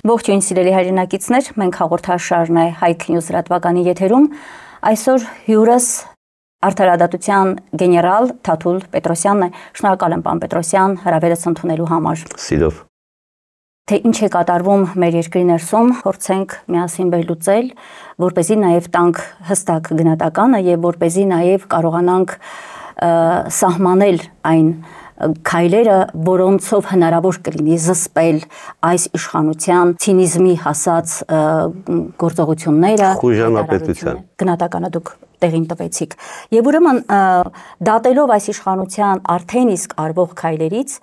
Ողջույն սիրելի հայրենակիցներ, մենք հաղորդաշարն է Հայք Նյուզ լրատվականի եթերում։ Այսօր հյուրս Արդարադատության գեներալ Թաթուլ Պետրոսյանն է։ Շնորհակալ եմ, պարոն Պետրոսյան, հրավերս ընդունելու համար։ Սիրով։ Թե ինչ է կատարվում մեր երկրի ներսում, փորձենք միասին վերլուծել, որպեսզի նաև տանք հստակ գնահատականը եւ որպեսզի նաև կարողանանք սահմանել այն քայլերը, որոնցով հնարավոր կլինի զսպել այս իշխանության ցինիզմի հասած գործողությունները, խուժանապետության գնահատականը դուք տեղին տվեցիք։ Եվ ուրեմն դատելով այս իշխանության արդեն իսկ արվող քայլերից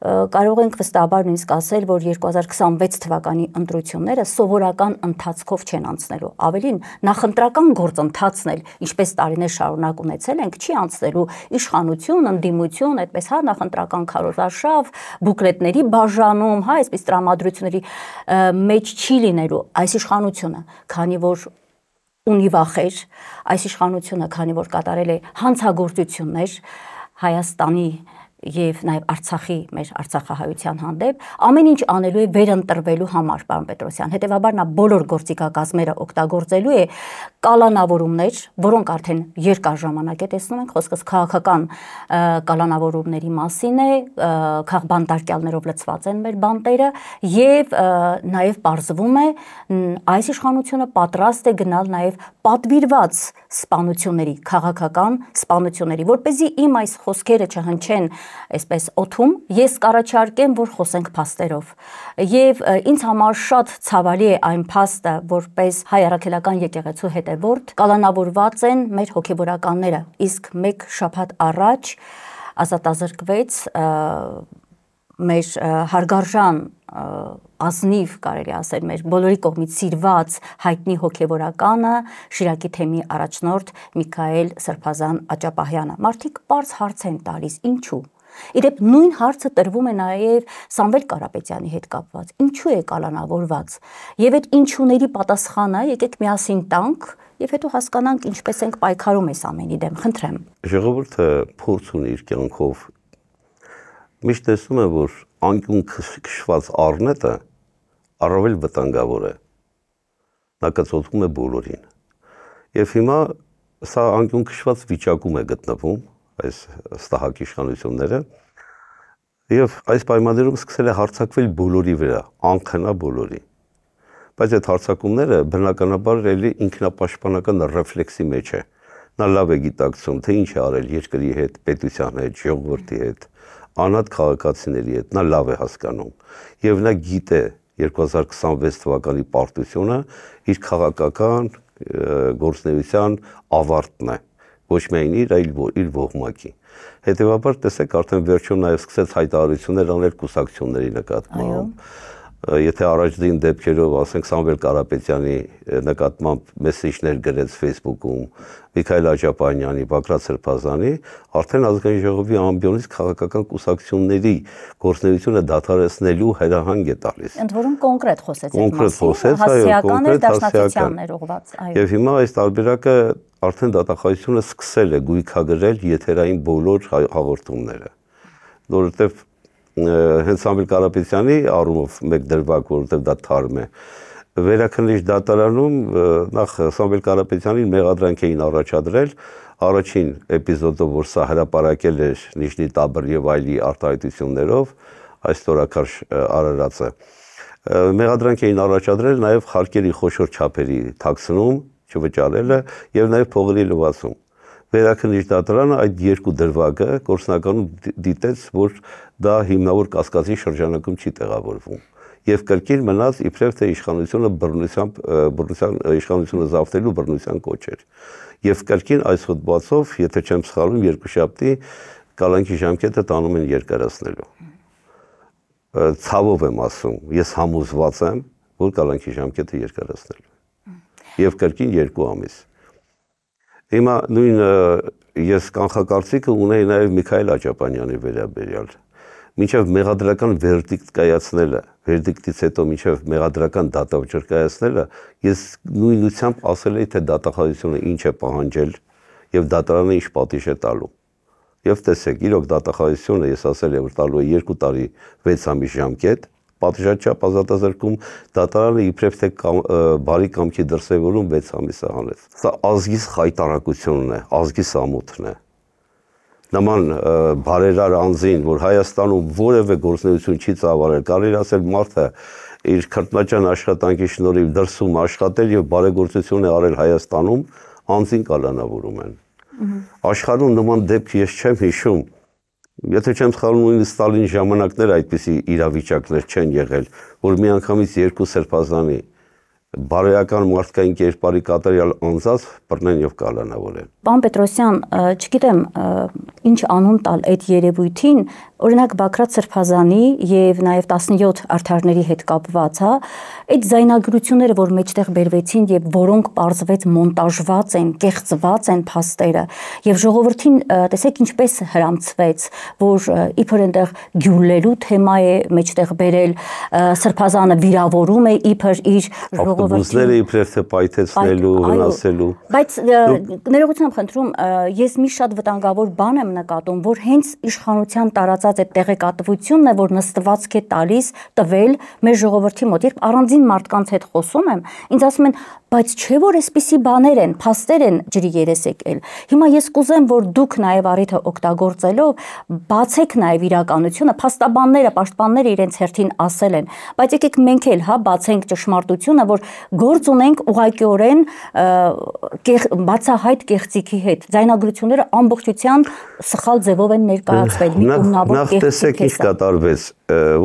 կարող ենք վստահաբար նույնիսկ ասել, որ 2026 թվականի ընտրությունները սովորական ընթացքով չեն անցնելու։ Ավելին, նախընտրական գործընթացն էլ, ինչպես տարիներ շարունակ ունեցել ենք, չի անցնելու իշխանություն, ընդդիմություն, այդպես նախընտրական քարոզարշավ, բուկլետների բաժանում, այսպես տրամադրությունների մեջ չի լինելու այս իշխանությունը, քանի որ ունի վախեր, այս իշխանությունը, քանի որ կատարել է հանցագործություններ Հայաստանի եւ նաեւ Արցախի մեր Արցախահայության հանդեպ ամեն ինչ անելու է վերընտրվելու համար, պարոն Պետրոսյան։ Հետևաբար նա բոլոր գործիքակազմերը օգտագործելու է կալանավորումներ, որոնք արդեն երկար ժամանակ է տեսնում ենք, խոսքս քաղաքական կալանավորումների մասին է, քաղբանտարկյալներով լցված են մեր բանտերը եւ նաեւ պարզվում է այս իշխանությունը պատրաստ է գնալ նաեւ պատվիրված սպանությունների, քաղաքական սպանությունների, որպեսզի իմ այս խոսքերը չհնչեն այսպես օթում, ես կառաջարկեմ, որ խոսենք փաստերով։ Եվ ինձ համար շատ ցավալի է այն փաստը, որպես հայ առաքելական եկեղեցու հետևորդ կալանավորված են մեր հոգևորականները, իսկ մեկ շաբաթ առաջ ազատազրկվեց մեր հարգարժան ազնիվ կարելի ասել մեր բոլորի կողմից սիրված հայտնի հոգևորականը Շիրակի թեմի առաջնորդ Միքայել Սրբազան Աճապահյանը։ Մարդիկ պարզ հարց են տալիս, ինչու։ Իդեպ նույն հարցը տրվում է նաև Սամվել Կարապետյանի հետ կապված։ Ինչու է կալանավորված։ Եվ այդ ինչուների պատասխանը եկեք միասին տանք եւ հետո հասկանանք ինչպես ենք պայքարում այս ամենի դեմ։ Խնդրեմ։ Ժողովուրդը փորձ ունի իր կյանքով միշտ տեսնում է, որ անկյուն քշված առնետը առավել վտանգավոր է։ Նա կծոտում է բոլորին։ Եվ հիմա սա անկյուն քշված վիճակում է գտնվում այս ստահակ իշխանությունները եւ այս պայմաններում սկսել է հարձակվել բոլորի վրա, անքնա բոլորի։ Բայց այդ հարձակումները բնականաբար էլի ինքնապաշտպանական ռեֆլեքսի մեջ է։ Նա լավ է գիտակցում, թե ինչ է արել երկրի հետ, պետության հետ, ժողովրդի հետ, անհատ քաղաքացիների հետ, նա լավ է հասկանում։ Եվ նա գիտե 2026 թվականի պարտությունը իր քաղաքական գործունեության ավարտն է։ Ոչ միայն իր, այլ իր ողմակի։ Հետևաբար տեսեք արդեն վերջում նաև սկսեց հայտարարություններ անել կուսակցությունների նկատմամբ։ Եթե առաջին դեպքերով ասենք Սամվել Կարապետյանի նկատմամբ մեսեջներ գրեց Facebook-ում, Միքայել Աճապահյանի, Բագրատ Սրբազանի, արդեն ազգային ժողովի ամբիոնից քաղաքական կուսակցությունների գործունեությունը դադարեցնելու հրահանգ է տալիս։ Ընդ որում կոնկրետ խոսեց այդ մասին, հասարակական դաշնակցությաններ ուղղված, այո։ Եվ հիմա այս տարբերակը արդեն դատախազությունը սկսել է գույքագրել եթերային բոլոր հաղորդումները, որովհետև հենց Սամվել Կարապետյանի առումով մեկ դրվագ, որովհետև դա թարմ է, վերաքննիչ դատարանում նախ Սամվել Կարապետյանին մեղադրանք էին առաջադրել առաջին էպիզոդով, որ սա հրապարակել էր Նիժնի Տաբր եւ այլի արտահայտություններով, այս ստորակարճ արարածը։ Մեղադրանք էին առաջադրել նաեւ խարկերի խոշոր չափերի թաքցնում, չվճարելը եւ նաեւ փողերի լվացում։ Վերաքննիչ դատարանը այդ երկու դրվագը գործնականում դիտեց, որ դա հիմնավոր կասկածի շրջանակում չի տեղավորվում եւ կրկին մնաց իբրև թե իշխանությունը իշխանությունը զավթելու բռնության կոչեր։ Եվ կրկին այս հոդվածով, եթե չեմ սխալվում, երկուշաբթի կալանքի ժամկետը տանում են երկարացնելու։ Ցավով եմ ասում, ես համոզված եմ, որ կալանքի ժամկետը երկարացնելու։ Եվ կրկին 2 ամիս։ Հիմա նույն ես կանխակարծիքը ունեի նաև Միքայել Աճապահյանի վերաբերյալ։ Մինչև մեղադրական վերդիկտ կայացնելը, վերդիկտից հետո մինչև մեղադրական դատավճիռ կայացնելը, ես նույնությամբ ասել էի, թե դատախազությունը ինչ է պահանջել եւ դատարանը ինչ պատիժ է տալու։ Եվ տեսեք, իրոք դատախազությունը ես ասել եմ, որ տալու է 2 տարի 6 ամիս ժամկետ, պատժաչափ ազատազրկում, դատարանը իբրև թե բարի կամքի դրսևորում 6 ամիս է հանեց։ Սա ազգիս խայտարակությունն է, ազգիս ամոթն է։ Նման բարերար անձին, որ Հայաստանում որևէ գործունեություն չի ծավալել, կարելի ասել մարդը իր քրտնաջան աշխատանքի շնորհիվ դրսում աշխատել եւ բարեգործություն է արել Հայաստանում, անձին կալանավորում են։ Աշխարհում նման դեպք ես չեմ հիշում, եթե չեմ սխալվում, նույնիսկ Ստալինի ժամանակներ այդպիսի իրավիճակներ չեն եղել, որ միանգամից երկու սրբազանի բարոյական մարդկային կերպարի կատարյալ անձած բռնեն եւ կալանավորեն։ Պարոն Պետրոսյան, չգիտեմ ինչ անուն տալ այդ երևույթին, օրինակ Բագրատ Սրբազանի եւ նաեւ 17 արդարների հետ կապված, հա, այդ զայնագրությունները, որ մեջտեղ բերվեցին եւ որոնք պարզվեց մոնտաժված են, կեղծված են փաստերը, եւ ժողովրդին տեսեք ինչպես հրամցվեց, որ իբր այնտեղ գյուլելու թեմա է մեջտեղ բերել, Սրբազանը վիրավորում է իբր իր ավտոբուսները իբրև թե պայթեցնելու, վնասելու։ Բայց ներողությամբ խնդրում, ես մի շատ վտանգավոր բան եմ նկատում, որ հենց իշխանության տարածած այդ տեղեկատվությունն է, որ նստվածք է տալիս տվել մեր ժողովրդի մոտ։ Երբ առանձին մարդկանց հետ խոսում եմ, ինձ ասում են, բայց չէ որ այսպիսի բաներ են, փաստեր են ջրի երես եկել։ Հիմա ես կուզեմ, որ դուք նաև առիթը օգտագործելով բացեք նաև իրականությունը, փաստաբանները, պաշտպանները իրենց հերթին ասել են, բայց եկեք մենք էլ հա բացենք ճշմարտությունը, որ գործ ունենք ուղղակիորեն բացահայտ կեղծիքի հետ։ Ձայնագրությունները ամբողջությամբ սխալ ձևով են ներկայացվել, մի կողմնավոր կեղծիք է։ Նախ տեսեք ինչ կատարվեց,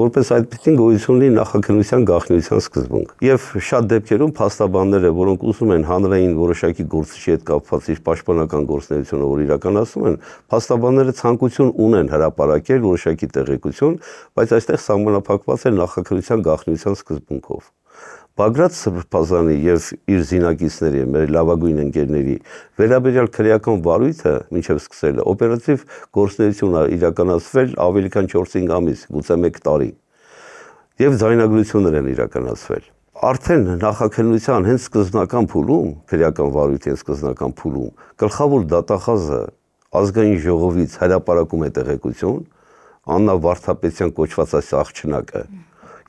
որպես այդպիսին գոյություն ունի նախաքննության գաղտնիության սկզբունք։ Եվ շատ դեպքերում փաստաբանները, որոնք ուզում են հանրային որոշակի գործիչի հետ կապված իր պաշտպանական գործունեությունը, որ իրականացնում են, փաստաբանները ցանկություն ունեն հրապարակել որոշակի տեղեկություն, բայց այստեղ սահմանափակված է նախաքննության գաղտնիության սկզբունքով։ Բագրատ Սրբազանի եւ իր զինակիցների, մեր լավագույն ընկերների վերաբերյալ քրեական վարույթը մինչև սկսելը օպերատիվ գործունեություն է իրականացվել ավելի քան 4-5 ամիս, գուցե 1 տարի։ Եվ ձայնագրություններ են իրականացվել։ Արդեն նախաքննության հենց սկզբնական փուլում, քրեական վարույթի սկզբնական փուլում, գլխավոր դատախազը ազգային ժողովից հրապարակում է տեղեկություն, Աննա Վարդապետյան կոչված այս աղջնակը,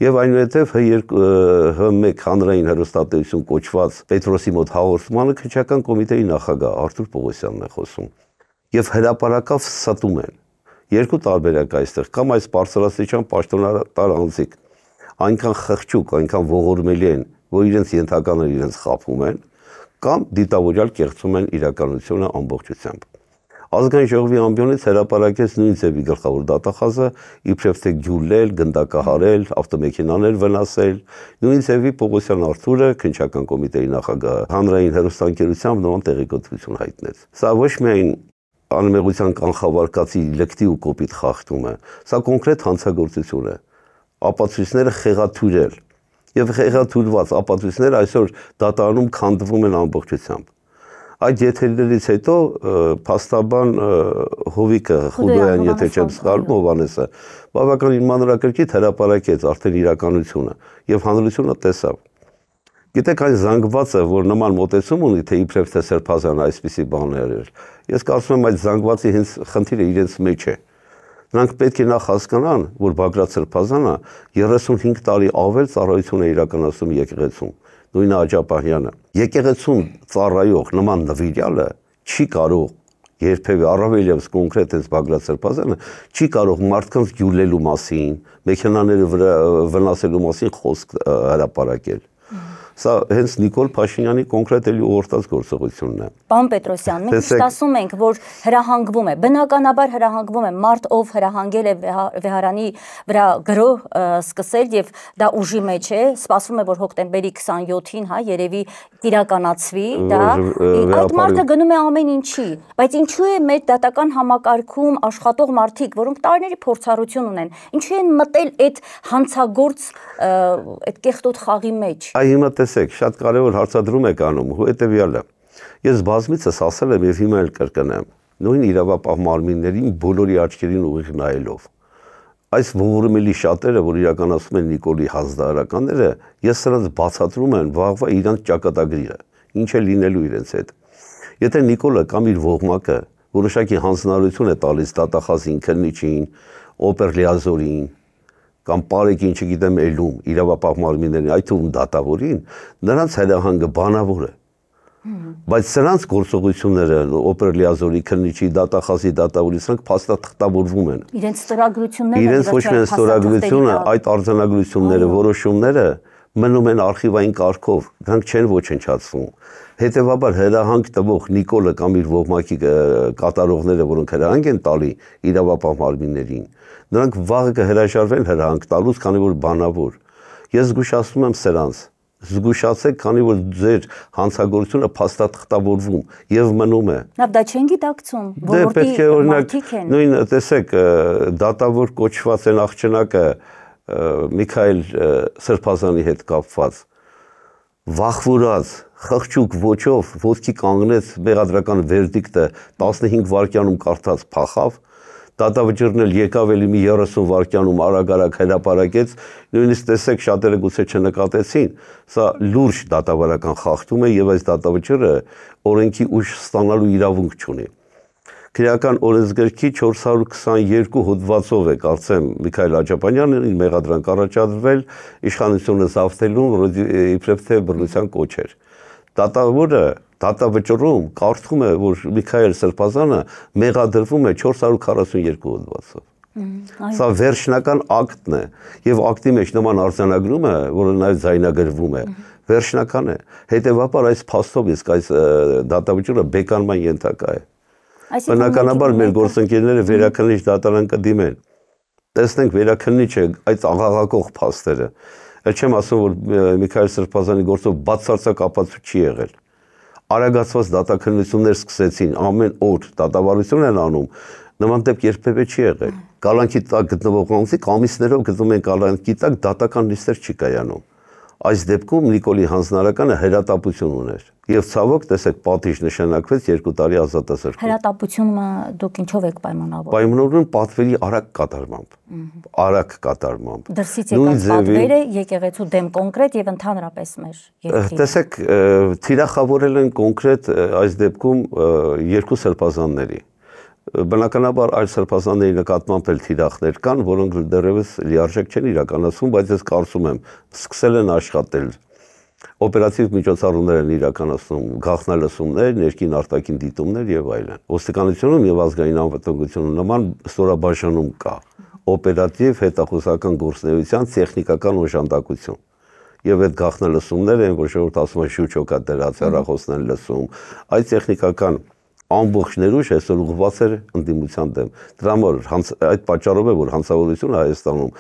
եւ այնուհետեւ H1 հանրային հեռուստատեսություն կոչված Պետրոսի մոտ հաղորդմանը քրեական կոմիտեի նախագահ Արթուր Պողոսյանն է խոսում։ Եվ հրապարակավ ստում են։ Երկու տարբերակ այստեղ, կամ այս բարձրաստիճան պաշտոնատար անձիկ այնքան խղճուկ, այնքան ողորմելի են, որ իրենց ենթականները իրենց խափում են, կամ դիտավորյալ կեղծում են իրականությունը ամբողջությամբ։ Ազգային ժողովի ամբիոնից հրապարակեց նույն ձևի գլխավոր դատախազը, իբրև թե գյուլել, գնդակահարել, ավտոմեքենաներ վնասել, նույն ձևի Պողոսյան Արթուրը, քննչական կոմիտեի նախագահ, հանրային հեռուստաընկերությամբ նման տեղեկատվություն հայտնեց։ Սա ոչ միայն անմեղության կանխավարկածի լկտի ու կոպիտ խախտում է, սա կոնկրետ հանցագործություն է։ Ապացույցները խեղաթյուրել եւ խեղաթյուրված ապացույցները այսօր դատարանում քանդվում են ամբողջությամբ։ Այդ եթերներից հետո փաստաբան Հովիկը Խուդոյան, եթե չեմ սխալվում, Հովանեսը, բավականին մանրակրկիտ հրապարակեց արդեն իրականությունը եւ հանրությունը տեսավ։ Գիտեք, այն զանգվածը, որ նման մոտեցում ունի, թե իբրև թե Սրբազանը այսպիսի բաներ էր, ես կարծում եմ այդ զանգվածի հենց խնդիրը իրենց մեջ է։ Նրանք պետք է նախ հասկանան, որ Բագրատ Սրբազանը 35 տարի ավել ծառայություն է իրականացում եկեղեցում, նույնը Աջապահյանը։ Եկեղեցում ծառայող նման նվիրյալը չի կարող երբևէ առավել եւս կոնկրետ այս Բագրատ Սրբազանը չի կարող մարդկանց գյուլելու մասին, մեքենաները վնասելու մասին խոսք հրապարակել։ Սա հենց Նիկոլ Փաշինյանի կոնկրետ էլի ուղղորդած գործողությունն է։ Պարոն Պետրոսյան, մենք միշտ ասում ենք, որ հրահանգվում է, բնականաբար հրահանգվում է, մարդ ով հրահանգել է վեհարանի վրա գրոհ սկսել եւ դա ուժի մեջ է, սպասվում է, որ հոկտեմբերի 27-ին, հա, երևի իրականացվի դա, այդ մարդը գնում է ամեն ինչի, բայց ինչու է մեր դատական համակարգում աշխատող մարդիկ, որոնք տարիների փորձառություն ունեն, ինչու են մտել այդ հանցագործ այդ կեղտոտ խաղի մեջ։ Այ հիմա տեսեք, շատ կարևոր հարցադրում եք անում, հետեւյալը։ Ես բազմիցս ասել եմ եւ հիմա էլ կրկնեմ, նույն իրավապահ մարմիններին բոլորի աչքերին ուղիղ նայելով։ Այս ողորմելի շատերը, որ իրականացում են Նիկոլի հազդարականները, ես սրանց բացատրում եմ վաղվա իրանց ճակատագրիրը, ինչ է լինելու իրենց հետ։ Եթե Նիկոլը կամ իր ողմակը որոշակի հանձնարարություն է տալիս դատախազին, քննիչին, օպերլիազորին, կամ պարեկին, չգիտեմ, ելում իրավապահ մարմիններին, այդ թվում դատավորին, նրանց հրահանգը բանավոր է։ Բայց սրանց գործողությունները օպերլիազորի, քննիչի, դատախազի, դատավորի, սրանք փաստաթղթավորվում են։ Իրենց ստորագրությունները, իրենց ոչ միայն ստորագրությունը, այդ արձանագրությունները, որոշումները մնում են արխիվային կարգով, դրանք չեն ոչնչացվում։ Հետևաբար հրահանգ տվող Նիկոլը կամ իր ոհմակի կատարողները, որոնք հրահանգ են տալի իրավապահ մարմիններին, նրանք վաղը կհրաժարվեն հրահանգ տալուց, քանի որ բանավոր։ Ես զգուշացնում եմ սրանց, զգուշացեք, քանի որ ձեր հանցագործությունը փաստաթղթավորվում եւ մնում է։ Լավ, դա չեն գիտակցում, ոլորտի մարդիկ են։ Նույն տեսեք, դատավոր կոչված են աղջնակը Միքայել Սրբազանի հետ կապված վախվորած խղճուկ ոչով ոտքի կանգնեց մեղադրական վերդիկտը 15 վայրկյանում կարդաց փախավ, դատավճիռն էլ եկավ էլի մի 30 վայրկյանում արագ հրապարակեց, նույնիսկ տեսեք շատերը գուցե չնկատեցին, սա լուրջ դատավարական խախտում է եւ այս դատավճիռը օրենքի ուժ ստանալու իրավունք չունի։ Քրեական օրենսգրքի 422 հոդվածով է, կարծեմ, Միքայել Աջապանյանն իր մեղադրանք առաջադրվել իշխանությունը զավթելու, իբրև թե բռնության կոչեր։ Դատավորը դատավճռում կարդում է, որ Միքայել Սրբազանը մեղադրվում է 442 հոդվածով։ Սա վերջնական ակտն է, եւ ակտի մեջ նման արձանագրումը, որը նաեւ ձայնագրվում է, վերջնական է։ Հետևաբար այս փաստով իսկ այս դատավճիռը բեկանման ենթակա է։ Բնականաբար մեր գործընկերները վերաքննիչ դատարան կդիմեն։ Տեսնենք վերաքննիչը այդ աղաղակող փաստերը։ Չեմ ասում, որ Միքայել Սրբազանի գործով բացարձակ ապացույց չի եղել։ Արագացված դատաքննություններ սկսեցին, ամեն օր դատավարություն են անում, նման դեպք երբևէ չի եղել։ Կալանքի տակ գտնվող անձիկ ամիսներով գտնվում են կալանքի տակ, դատական նիստեր չի կայանում։ Այս դեպքում Նիկոլի հանձնարարականը հրատապություն ուներ։ Եվ ցավոք, տեսեք, պատիժ նշանակվեց 2 տարի ազատազրկում։ Հրատապությունը դուք ինչով եք պայմանավորում։ Պայմանավորում պատվերի արագ կատարմամբ։ Արագ կատարմամբ։ Դրսից եկած պատվերը եկեղեցու դեմ կոնկրետ եւ ընդհանրապես մեր երկրի։ Տեսեք, թիրախավորել են կոնկրետ այս դեպքում 2 սրբազանների։ Բնականաբար այլ սրբազանների նկատմամբ էլ թիրախներ կան, որոնք դեռևս լիարժեք չեն իրականացվում, բայց ես կարծում եմ, սկսել են աշխատել։ Օպերատիվ միջոցառումներ են իրականացնում, գաղտնալսումներ, ներքին արտաքին դիտումներ եւ այլն։ Ոստիկանությունում եւ ազգային անվտանգությունում նման ստորաբաժանում կա օպերատիվ հետախուզական գործունեության տեխնիկական օժանդակություն։ Եվ այդ գաղտնալսումները են, որ ժողովուրդ ասում է շուչ հոգատերած հեռախոսն են լսում, այդ տեխնիկական ամբողջ ներուժ այսօր ուղղված էր ընդդիմության դեմ։ Դրա համար այդ պատճառով է, որ հանցավորությունը Հայաստանում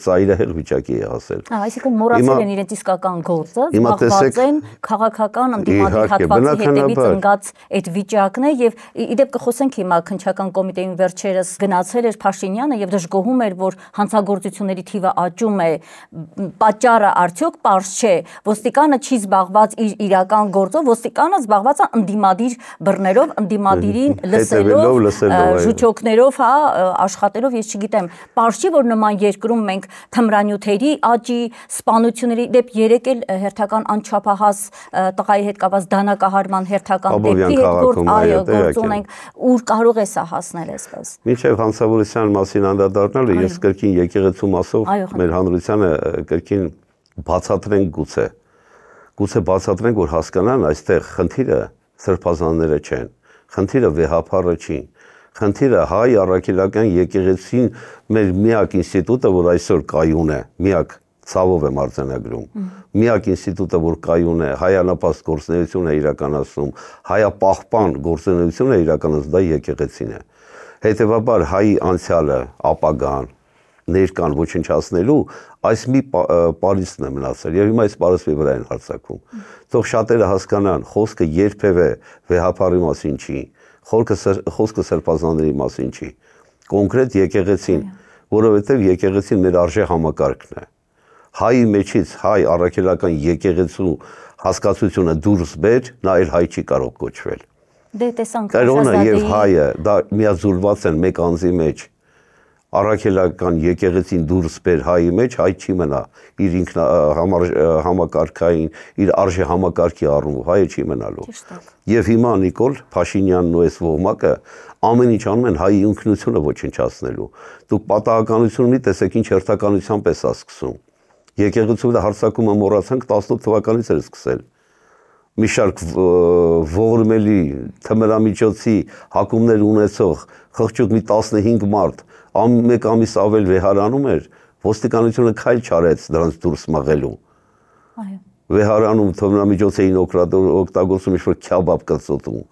ծայրահեղ վիճակի է հասել։ Այսինքն մոռացել են իրենց իսկական գործը, զբաղված են քաղաքական ընդդիմադիր հատվածի հետևից ընկած այդ վիճակն է եւ իդեպ կխոսենք հիմա քննչական կոմիտեին վերջերս գնացել էր Փաշինյանը եւ դժգոհում էր, որ հանցագործությունների թիվը աճում է, պատճառը արդյոք պարզ չէ, ոստիկանը չի զբաղված իր իրական գործով, ոստիկանը զբաղված է ընդդիմադիր բռներով, ընդդիմադիրին լսելով, ժուչոկներով, հա, աշխատելով, ես չգիտեմ, պարզ չի, որ նման երկրում մենք թմրանյութերի աճի, սպանությունների դեպ երեք էլ հերթական անչափահաս տղայի հետ կապված դանակահարման հերթական դեպքի հետ գործ ունենք, ուր կարող է սա հասնել այսպես։ Մինչև հանցավորության մասին անդրադառնալը, ես կրկին եկեղեցու մասով մեր հանրությանը կրկին բացատրենք գուցե բացատրենք, որ հասկանան այստեղ խնդիրը սրբազանները չեն, խնդիրը վեհափառը չի, խնդիրը հայ առաքելական եկեղեցին մեր միակ ինստիտուտը, որ այսօր կայուն է, միակ ցավով եմ արձանագրում, միակ ինստիտուտը, որ կայուն է, հայանապաստ գործունեություն է իրականացնում, հայապահպան գործունեություն է իրականացնում, դա եկեղեցին է։ Հետևաբար հայի անցյալը, ապագան, ներկան ոչնչացնելու այս մի պարիսպն է մնացել եւ հիմա այս պարիսպի վրա են հարձակվում։ Թող շատերը հասկանան, խոսքը երբևէ վեհափառի մասին չի, խոսքը սրբազանների մասին չի, կոնկրետ եկեղեցին, որովհետեւ եկեղեցին մեր արժե համակարգն է։ Հայի մեջից հայ առաքելական եկեղեցու հասկացությունը դուրս բեր, նա այլ հայ չի կարող կոչվել։ Դե տեսանք Կրոնը եւ հայը դա միաձուլված են մեկ անձի մեջ։ առաքելական եկեղեցին դուրս բեր հայի մեջ, հայ չի մնա իր ինքն համակարգային, իր արժե համակարգի առումով, հայը չի մնալու։ Եվ հիմա Նիկոլ Փաշինյանն ու այս ողմակը ամեն ինչ անում են հայի ինքնությունը ոչնչացնելու։ Դուք պատահականություն մի տեսեք ինչ հերթականությամբ է սա սկսում։ Եկեղեցու վրա հարձակումը մոռացանք 18 թվականից էր սկսել։ Մի շարք ողորմելի թմրամիջոցի հակումներ ունեցող խղճուկ մի 15 մարդ մեկ ամիս ավել վեհարանում էր, ոստիկանությունը քայլ չարեց դրանց դուրս մղելու։ Վեհարանում թմրամիջոց էին օգտագործում ինչ-որ քյաբաբ կծոտում։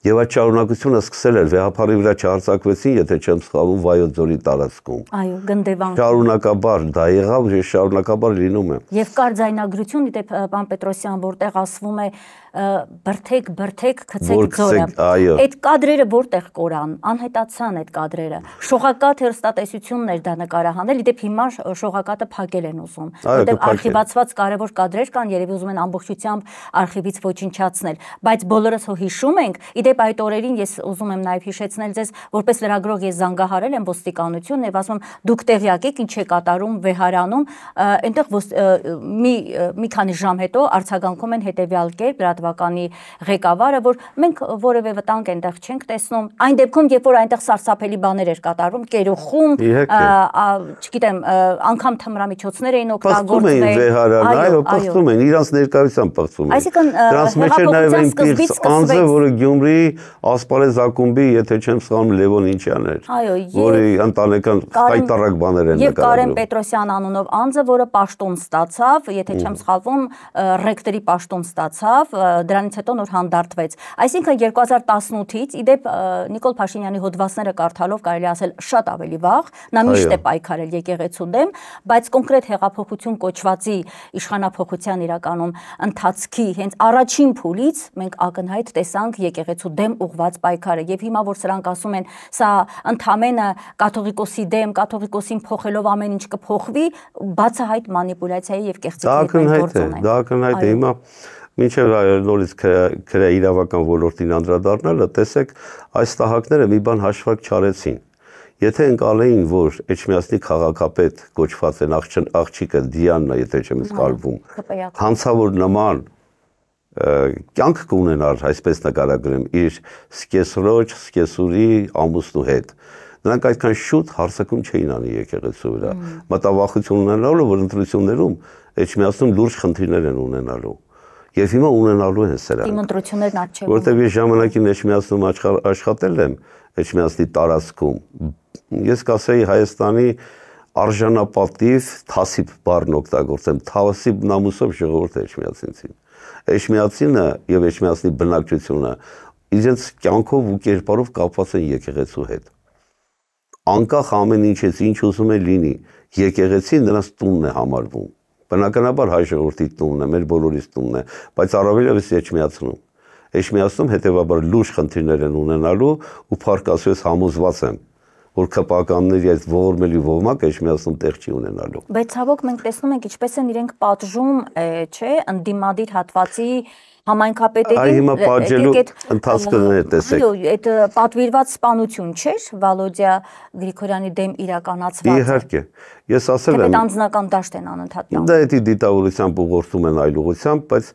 Եվ այդ շարունակությունը սկսել էր վեհապարի վրա չհարձակվեցին, եթե չեմ սխալվում, Վայոց ձորի տարածքում։ Այո, գնդեվան։ Շարունակաբար դա եղավ, շարունակաբար լինում է։ Եվ կար ձայնագրություն, դեպ պարոն Պետրոսյան, որտեղ ասվում է բրթեք, գցեք ձորը։ Այդ կադրերը որտեղ կորան, անհետացան այդ կադրերը։ Շողակաթ հեռուստատեսությունն էր դա նկարահանել, իդեպ հիմա շողակաթը փակել են ուզում, որտեղ արխիվացված կարևոր կադրեր կան, երևի ուզում են ամբողջությամբ արխիվից ոչնչացնել, բայց բոլորս հիշում ենք, իդեպ այդ օրերին ես ուզում եմ նաև հիշեցնել ձեզ, որպես լրագրող ես զանգահարել եմ ոստիկանություն եւ ասում եմ դուք տեղյակ եք ինչ է կատարում վեհարանում, այնտեղ մի քանի ժամ հետո արձագանքում են հետեւյալ կերպ լրատվականի ղեկավարը, որ մենք որևէ վտանգ այնտեղ չենք տեսնում, այն դեպքում երբ որ այնտեղ սարսափելի բաներ էր կատարվում, կերուխում, չգիտեմ, անգամ թմրամիջոցներ էին օգտագործվել, այո, պղծում են, իրանց ներկայությամբ պղծում են։ Այսինքն դրանց մեջ էր նաև այնպես անձը, որը Գյումրի ասպարեզ ակումբի, եթե չեմ սխալվում, Լևոն Ինչյան էր, որի ընտանեկան խայտառակ բաներ են նկարագրում։ Եվ Կարեն Պետրոսյան անունով անձը, որը պաշտոն ստացավ, եթե չեմ սխալվում, ռեկտորի պաշտոն ստացավ, դրանից հետո նոր հանդարտվեց։ Այսինքն 2018-ից իդեպ Նիկոլ Փաշինյանի հոդվածները կարդալով կարելի ասել շատ ավելի վաղ, նա միշտ է պայքարել եկեղեցու դեմ, բայց կոնկրետ հեղափոխություն կոչվածի իշխանափոխության իրականում ընթացքի հենց առաջին փուլից մենք ակնհայտ տեսանք եկեղեցու դեմ ուղված պայքարը եւ հիմա որ սրանք ասում են սա ընդամենը կաթողիկոսի դեմ, կաթողիկոսին փոխելով ամեն ինչ կփոխվի, բացահայտ մանիպուլյացիայի եւ կեղծիքի գործ ունեն։ Դա ակնհայտ է հիմա մինչև նորից քրեական ոլորտին անդրադառնալը, տեսեք, այս տահակները մի բան հաշվարկ չարեցին։ Եթե ընկալեին, որ Էջմիածնի քաղաքապետ կոչված են աղջիկը Դիանա, եթե չեմ սխալվում, հանցավոր նման կյանք կունենար, այսպես նկարագրեմ, իր սկեսրոջ, սկեսուրի ամուսնու հետ։ Նրանք այդքան շուտ հարձակում չէին անի եկեղեցու վրա։ Մտավախություն ունենալու, որ ընտրություններում Էջմիածնում լուրջ խնդիրներ են ունենալու։ Եվ հիմա ունենալու են սրանք։ Իմ ընտրություններն աչքերում։ Որտեղ ես ժամանակին Էջմիածնում աշխատել եմ, Էջմիածնի տարածքում, ես կասեի Հայաստանի արժանապատիվ թասիբ բառն օգտագործեմ, թասիբ նամուսով ժողովուրդ Էջմիածինցին։ Էջմիածինը եւ Էջմիածնի բնակչությունը իրենց կյանքով ու կերպարով կապված են եկեղեցու հետ։ Անկախ ամեն ինչից ինչ ուզում է լինի, եկեղեցին նրանց տունն է համարվում։ Բնականաբար հայ ժողովրդի տունն է, մեր բոլորիս տունն է, բայց առավելևս Էջմիածնում։ Էջմիածնում հետևաբար լուրջ խնդիրներ են ունենալու ու փառք Աստծո համոզված եմ, որ քպականների այդ ողորմելի ողմակ Էջմիածնում տեղ չի ունենալու։ Բայց ցավոք մենք տեսնում ենք ինչպես են իրենք պատժում, չէ, ընդդիմադիր հատվածի համայնքապետերին։ Այ հիմա պատժելու ընթացքն է, տեսեք։ Այո, այդ պատվիրված սպանություն չէր Վալոդիա Գրիգորյանի դեմ իրականացված։ Իհարկե, ես ասել եմ, այդ անձնական դաշտ են անընդհատ տանում։ Դա էդի դիտավորությամբ ուղղորդում են այլ ուղղությամբ, բայց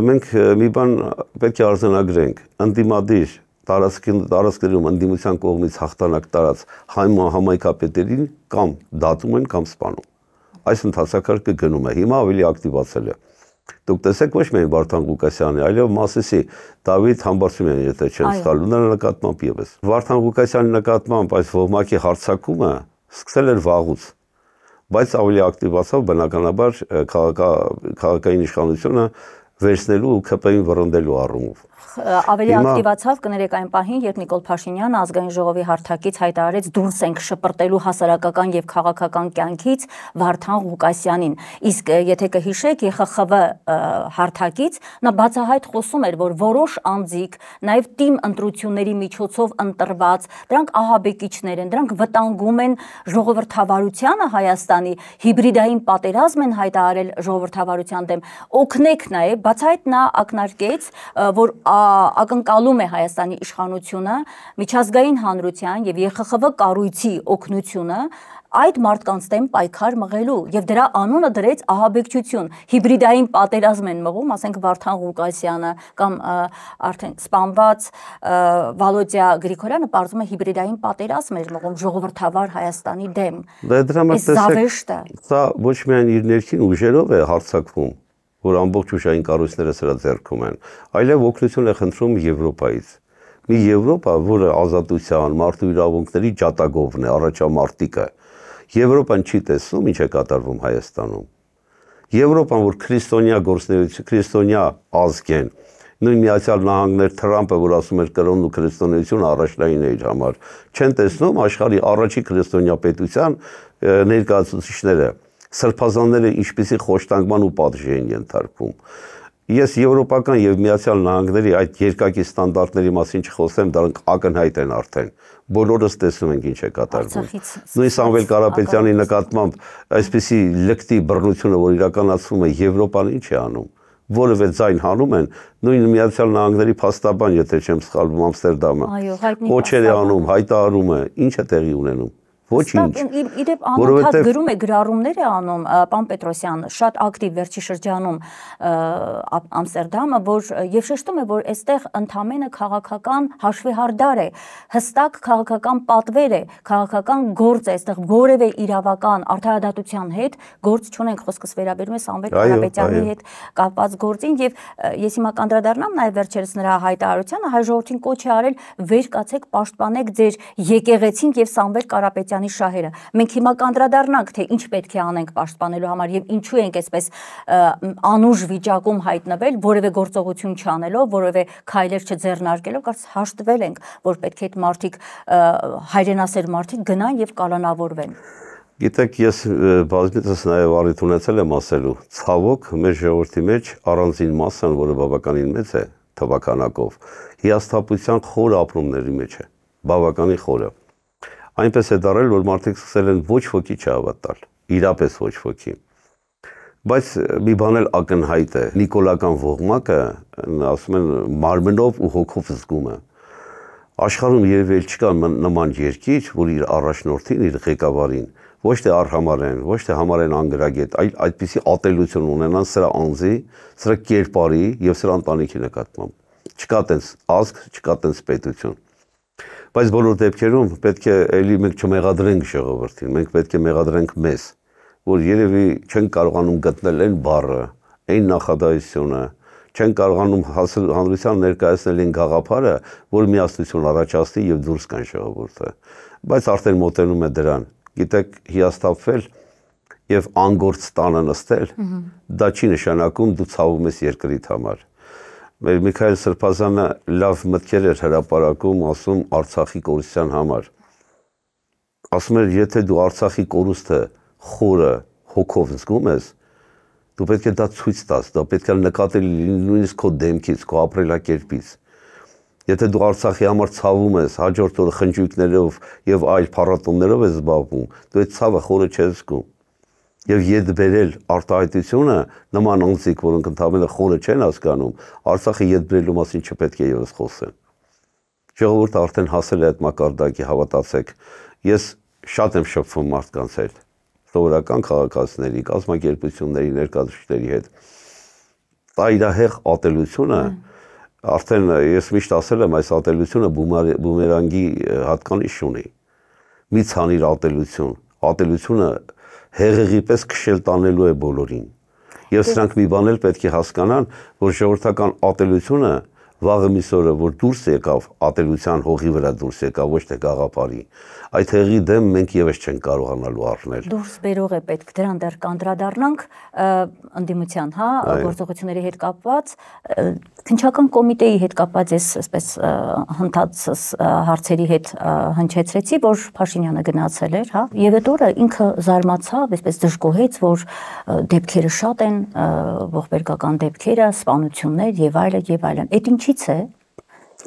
մենք մի բան պետք է արձանագրենք, ընդդիմադիր տարածքներում ընդդիմության կողմից հաղթանակ տարած համայնքապետերին կամ դատում են կամ սպանում։ Այս ընթացակարգը գնում է, հիմա ավելի ակտիվացել է։ Դուք տեսեք ոչ միայն Վարդան Ղուկասյանի, այլև Մասիսի Դավիթ Համբարձումյանի, եթե չեմ սխալվում, նրա նկատմամբ եւս։ Վարդան Ղուկասյանի նկատմամբ այս ողմակի հարձակումը սկսել էր վաղուց, բայց ավելի ակտիվացավ բնականաբար քաղաքային իշխանությունը վերցնելու ու ԿՊ-ին վռնդելու առումով։ Ավելի ակտիվացավ կներեք այն պահին, երբ Նիկոլ Փաշինյանը ազգային ժողովի հարթակից հայտարարեց դուրս ենք շպրտելու հասարակական եւ քաղաքական կյանքից Վարդան Ղուկասյանին։ Իսկ եթե կհիշեք ԵԽԽՎ հարթակից նա բացահայտ խոսում էր, որ որոշ անձիկ նաեւ թիմ ընտրությունների միջոցով ընտրված, դրանք ահաբեկիչներ են, դրանք վտանգում են ժողովրդավարությանը Հայաստանի, հիբրիդային պատերազմ են հայտարարել ժողովրդավարության դեմ։ Օգնեք նաեւ, բացահայտ նա ակնարկեց, որ ակնկալում է Հայաստանի իշխանությունը միջազգային հանրության եւ ԵԽԽՎ կառույցի օգնությունը այդ մարդկանց դեմ պայքար մղելու եւ դրա անունը դրեց ահաբեկչություն, հիբրիդային պատերազմ են մղում, ասենք Վարդան Ղուկասյանը կամ արդեն սպանված Վալոդիա Գրիգորյանը պարզում է հիբրիդային պատերազմ էր մղում ժողովրդավար Հայաստանի դեմ։ Սա ոչ միայն իր ներքին ուժերով է հարձակվում, որ ամբողջ ուժային կառույցները սրա ձեռքում են, այլև օգնություն է խնդրում Եվրոպայից։ Մի Եվրոպա, որը ազատության, մարդու իրավունքների ջատագովն է, առաջամարտիկը, Եվրոպան չի տեսնում ինչ է կատարվում Հայաստանում։ Եվրոպան, որ քրիստոնյա գործունեություն, քրիստոնյա ազգ են, նույն Միացյալ Նահանգներ Թրամփը, որ ասում էր կրոնն ու քրիստոնեությունը առաջնային է իր համար, չեն տեսնում աշխարհի առաջի քրիստոնյա պետության ներկայացուցիչները, սրբազանները ինչպիսի խոշտանգման ու պատժի են ենթարկվում։ Ես եվրոպական եւ Միացյալ Նահանգների այդ երկակի ստանդարտների մասին չխոսեմ, դրանք ակնհայտ են արդեն։ Բոլորս տեսնում ենք ինչ է կատարվում։ Նույն Սամվել Կարապետյանի նկատմամբ այսպիսի լկտի բռնությունը, որ իրականացվում է, Եվրոպան ինչ է անում։ Որևէ ձայն հանում են, նույն Միացյալ Նահանգների փաստաբան, եթե չեմ սխալվում, Ամստերդամը։ Կոչեր է անում, հայտարարում է, ինչ է տեղի ունենում։ Ոչինչ։ Իդեպ անընդհատ գրում է, գրառումներ է անում պարոն Պետրոսյան, շատ ակտիվ վերջի շրջանում Ամստերդամը, որ եւ շեշտում է, որ այստեղ ընդամենը քաղաքական հաշվեհարդար է, հստակ քաղաքական պատվեր է, քաղաքական գործ է, այստեղ որևէ իրավական արդարադատության հետ գործ չունենք, խոսքս վերաբերում է Սամվել Կարապետյանի հետ կապված գործին եւ ես հիմա կանդրադառնամ նաեւ վերջերս նրա հայտարարությանը, հայ ժողովրդին կոչ է արել վեր կացեք, պաշտպանեք ձեր եկեղեցին եւ Սամվել Կարապետյանի շահերը։ Մենք հիմա կանդրադառնանք, թե ինչ պետք է անենք պաշտպանելու համար եւ ինչու ենք այսպես անուժ վիճակում հայտնվել, որևէ գործողություն չանելով, որևէ քայլեր չձեռնարկելով, կարծես հաշտվել ենք, որ պետք է այդ մարդիկ հայրենասեր մարդիկ գնան եւ կալանավորվեն։ Գիտեք, ես բազմիցս նաեւ առիթ ունեցել եմ ասելու, ցավոք մեր ժողովրդի մեջ առանձին մասան, որը բավականին մեծ է թվականակով, հիասթափության խոր ապրումների մեջ է, բավականին խորը։ Այնպես է դարել, որ մարդիկ սկսել են ոչ ոքի չհավատալ, իրապես ոչ ոքի։ Բայց մի բան էլ ակնհայտ է, նիկոլական ողմակը, ասում են, մարմնով ու հոգով զգում է։ Աշխարհում երևի չկա նման երկիր, որ իր առաջնորդին, իր ղեկավարին ոչ թե արհամարեն, ոչ թե համարեն անգրագետ, այլ այդպիսի ատելություն ունենան սրա անձի, սրա կերպարի եւ սրա ընտանիքի նկատմամբ։ Չկա տենց ազգ, չկա տենց պետություն։ Բայց բոլոր դեպքերում պետք է էլի մենք չմեղադրենք ժողովրդին, մենք պետք է մեղադրենք մեզ, որ երևի չեն կարողանում գտնել այն բառը, այն նախադասությունը, չեն կարողանում հանրության ներկայացնել այն գաղափարը, որ միասնություն առաջացնի եւ դուրս գան ժողովուրդը։ Բայց արդեն մոտենում է դրան։ Գիտեք, հիասթափվել եւ անգործ տանը նստել, դա չի նշանակում դու ցավում ես երկրիդ համար։ Մեր Միքայել Սրբազանը լավ մտքեր էր հրապարակում, ասում Արցախի կորուստության համար։ Ասում էր, եթե դու Արցախի կորուստը խորը հոգով զգում ես, դու պետք է դա ցույց տաս, դա պետք է նկատել նույնիսկ քո դեմքից, քո ապրելակերպից։ Եթե դու Արցախի համար ցավում ես, հաջորդ օրը խնջույքներով եւ այլ փառատոներով ես զբաղվում, դու այդ ցավը խորը չես զգում։ Եվ ետ բերել արտահայտությունը նման անձիկ, որոնք ընդհանրապես խորը չեն հասկանում, Արցախի ետ բերելու մասին չպետք է եւս խոսեն։ Ժողովուրդը արդեն հասել է այդ մակարդակի, հավատացեք։ Ես շատ եմ շփվում մարդկանց հետ, սովորական քաղաքացիների, կազմակերպությունների, ներկայացուցիչների հետ։ Տայրահեղ ատելությունը, արդեն ես միշտ ասել եմ, այս ատելությունը բումերանգի հատկանիշ ունի։ Մի ցանիր ատելություն, ատելությունը հեղեղի պես քշել տանելու է բոլորին։ Եվ սրանք մի բան էլ պետք է հասկանան, որ ժողովրդական ատելությունը վաղը միսօրը, որ դուրս եկավ ատելության հողի վրա դուրս եկավ, ոչ թե գաղափարի, այդ հեղի դեմ մենք եւս չենք կարողանալու առնել։ Դուրս բերող է պետք, դրան դեռ կանդրադառնանք ընդդիմության, հա, գործողությունների հետ կապված, քննչական կոմիտեի հետ կապված ես այսպես հնդածս հարցերի հետ հնչեցրեցի, որ Փաշինյանը գնացել էր, հա, եւ այդ օրը ինքը զարմացավ, այսպես դժգոհեց, որ դեպքերը շատ են, ողբերգական դեպքերը, սպանություններ եւ այլն եւ այլն։ Այդ ինչից է։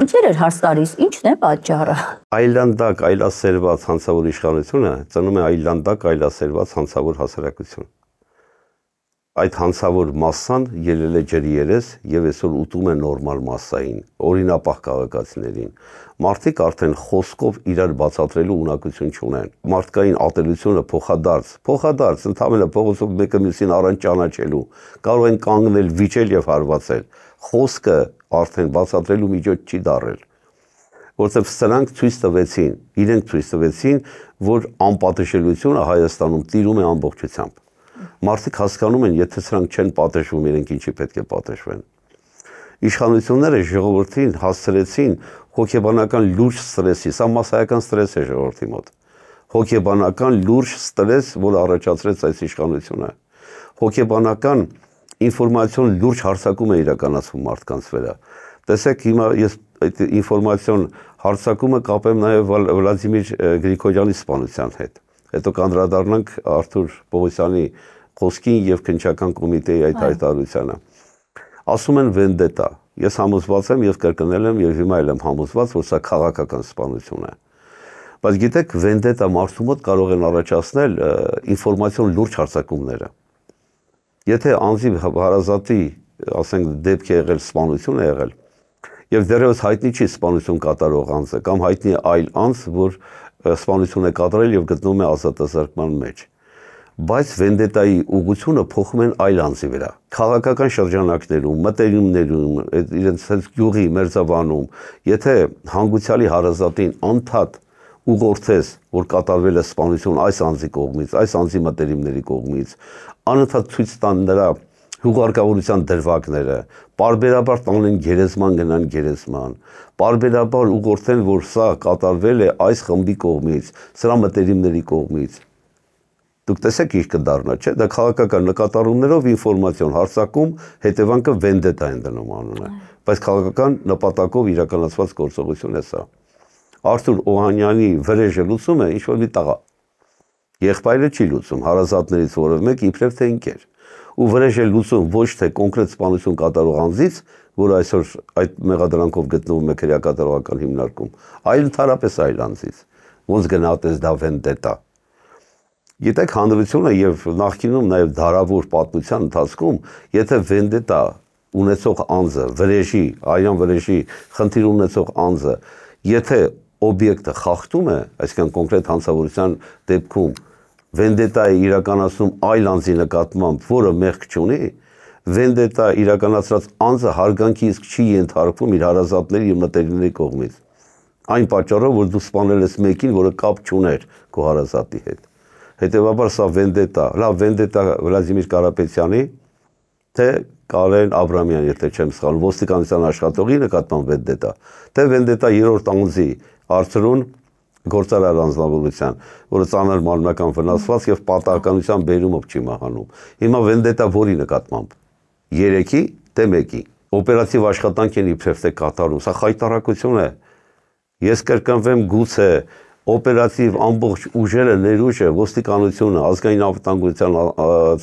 Ինչեր էր հարց տալիս, ինչն է պատճառը։ Այլանդակ, այլասերված հանցավոր իշխանությունը ծնում է այլանդակ, այլասերված հանցավոր հասարակություն։ այդ հանցավոր մասսան ելել է ջրի երես եւ այսօր ուտում է նորմալ մասսային, օրինապահ քաղաքացիներին։ Մարդիկ արդեն խոսքով իրար բացատրելու ունակություն չունեն։ Մարդկային ատելությունը փոխադարձ, ընդհանրապես փողոցով մեկը մյուսին առանց ճանաչելու, կարող են կանգնել, վիճել եւ հարվածել։ Խոսքը արդեն բացատրելու միջոց չի դարել։ Որտեղ սրանք իրենք ցույց տվեցին, որ անպատժելիությունը Հայաստանում տիրում է ամբողջությամբ։ Մարդիկ հասկանում են, եթե սրանք չեն պատժվում, իրենք ինչի պետք է պատժվեն։ Իշխանությունները ժողովրդին հասցրեցին հոգեբանական լուրջ ստրեսի, սա մասսայական ստրես է ժողովրդի մոտ։ Հոգեբանական լուրջ ստրես, որը առաջացրեց այս իշխանությունը։ Հոգեբանական ինֆորմացիոն լուրջ հարձակում է իրականացվում մարդկանց վրա։ Տեսեք, հիմա ես այդ ինֆորմացիոն հարձակումը կապեմ նաև Վլադիմիր Գրիգորյանի սպանության հետ։ Հետո կանդրադառնանք Արթուր Պողոսյանի խոսքին եւ քննչական կոմիտեի այդ հայտարարությանը։ Ասում են վենդետա։ Ես համոզված եմ եւ կրկնել եմ եւ հիմա էլ եմ համոզված, որ սա քաղաքական սպանություն է։ Բայց գիտեք, վենդետա մարդու մոտ կարող են առաջացնել ինֆորմացիոն լուրջ հարձակումները։ Եթե անձի հարազատի, ասենք, դեպք է եղել, սպանություն է եղել, եւ դեռևս հայտնի չի սպանություն կատարող անձը կամ հայտնի այլ անձ, որ սպանություն է կատարել եւ գտնվում է ազատազրկման մեջ, բայց վենդետայի ուղղությունը փոխում են այլ անձի վրա։ Քաղաքական շրջանակներում, մտերիմներում, իրենց գյուղի մերձավանում, եթե հանգուցյալի հարազատին անդադ ուղղորդես, որ կատարվել է սպանություն այս անձի կողմից, այս անձի մտերիմների կողմից, անընդհատ ցույց տան նրա հուղարկավորության դրվագները, պարբերաբար տանեն գերեզման գնան գերեզման, պարբերաբար ուղղորդեն, որ սա կատարվել է այս խմբի կողմից, սրա մտերիմների կողմից։ Դուք տեսեք ինչ կդառնա, չէ՞, դա քաղաքական նկատառումներով ինֆորմացիոն հարձակում, հետևանքը վենդետա են դնում անունը, բայց քաղաքական նպատակով իրականացված գործողություն է սա։ Արթուր Օհանյանի վրեժը լուծում է ինչ-որ մի տղա։ Եղբայրը չի լուծում, հարազատներից որևէ մեկ իբրև թե ընկեր։ Ու վրեժ է լուծում ոչ թե կոնկրետ սպանություն կատարող անձից, որ այսօր այդ մեղադրանքով գտնվում է քրեակատարողական հիմնարկում, այլ ընդհանրապես այլ անձից, ոնց գնահատես դա վենդետա։ Գիտեք, հանրությունը եւ նախկինում նաեւ դարավոր պատմության ընթացքում, եթե վենդետա ունեցող անձը, վրեժի, արյան վրեժի խնդիր ունեցող անձը, եթե օբյեկտը խախտում է, այսինքն կոնկրետ հանցավորության դեպքում վենդետա է իրականացնում այլ անձի նկատմամբ, որը մեղք չունի, վենդետա իրականացրած անձը հարգանքի իսկ չի ենթարկվում իր հարազատների եւ մտերիմների կողմից։ Այն պատճառով, որ դու սպանել ես մեկին, որը կապ չուներ քո հարազատի հետ։ Հետևաբար սա վենդետա, լավ վենդետա Վլադիմիր Կարապետյանի, թե Կարեն Աբրամյան, եթե չեմ սխալվում, ոստիկանության աշխատողի նկատմամբ վենդետա, թե վենդետա երրորդ անձի Արծրուն գործարար անձնավորության, որը ծանր մարմնական վնասված եւ պատահականության բերումով չի մահանում։ Հիմա վենդետա որի նկատմամբ։ 3-ի, թե 1-ի։ Օպերատիվ աշխատանք են իբրև թե կատարում, սա խայտարակություն է։ Ես կրկնվեմ, գուցե օպերատիվ ամբողջ ուժերը, ներուժը, ոստիկանությունը, ազգային անվտանգության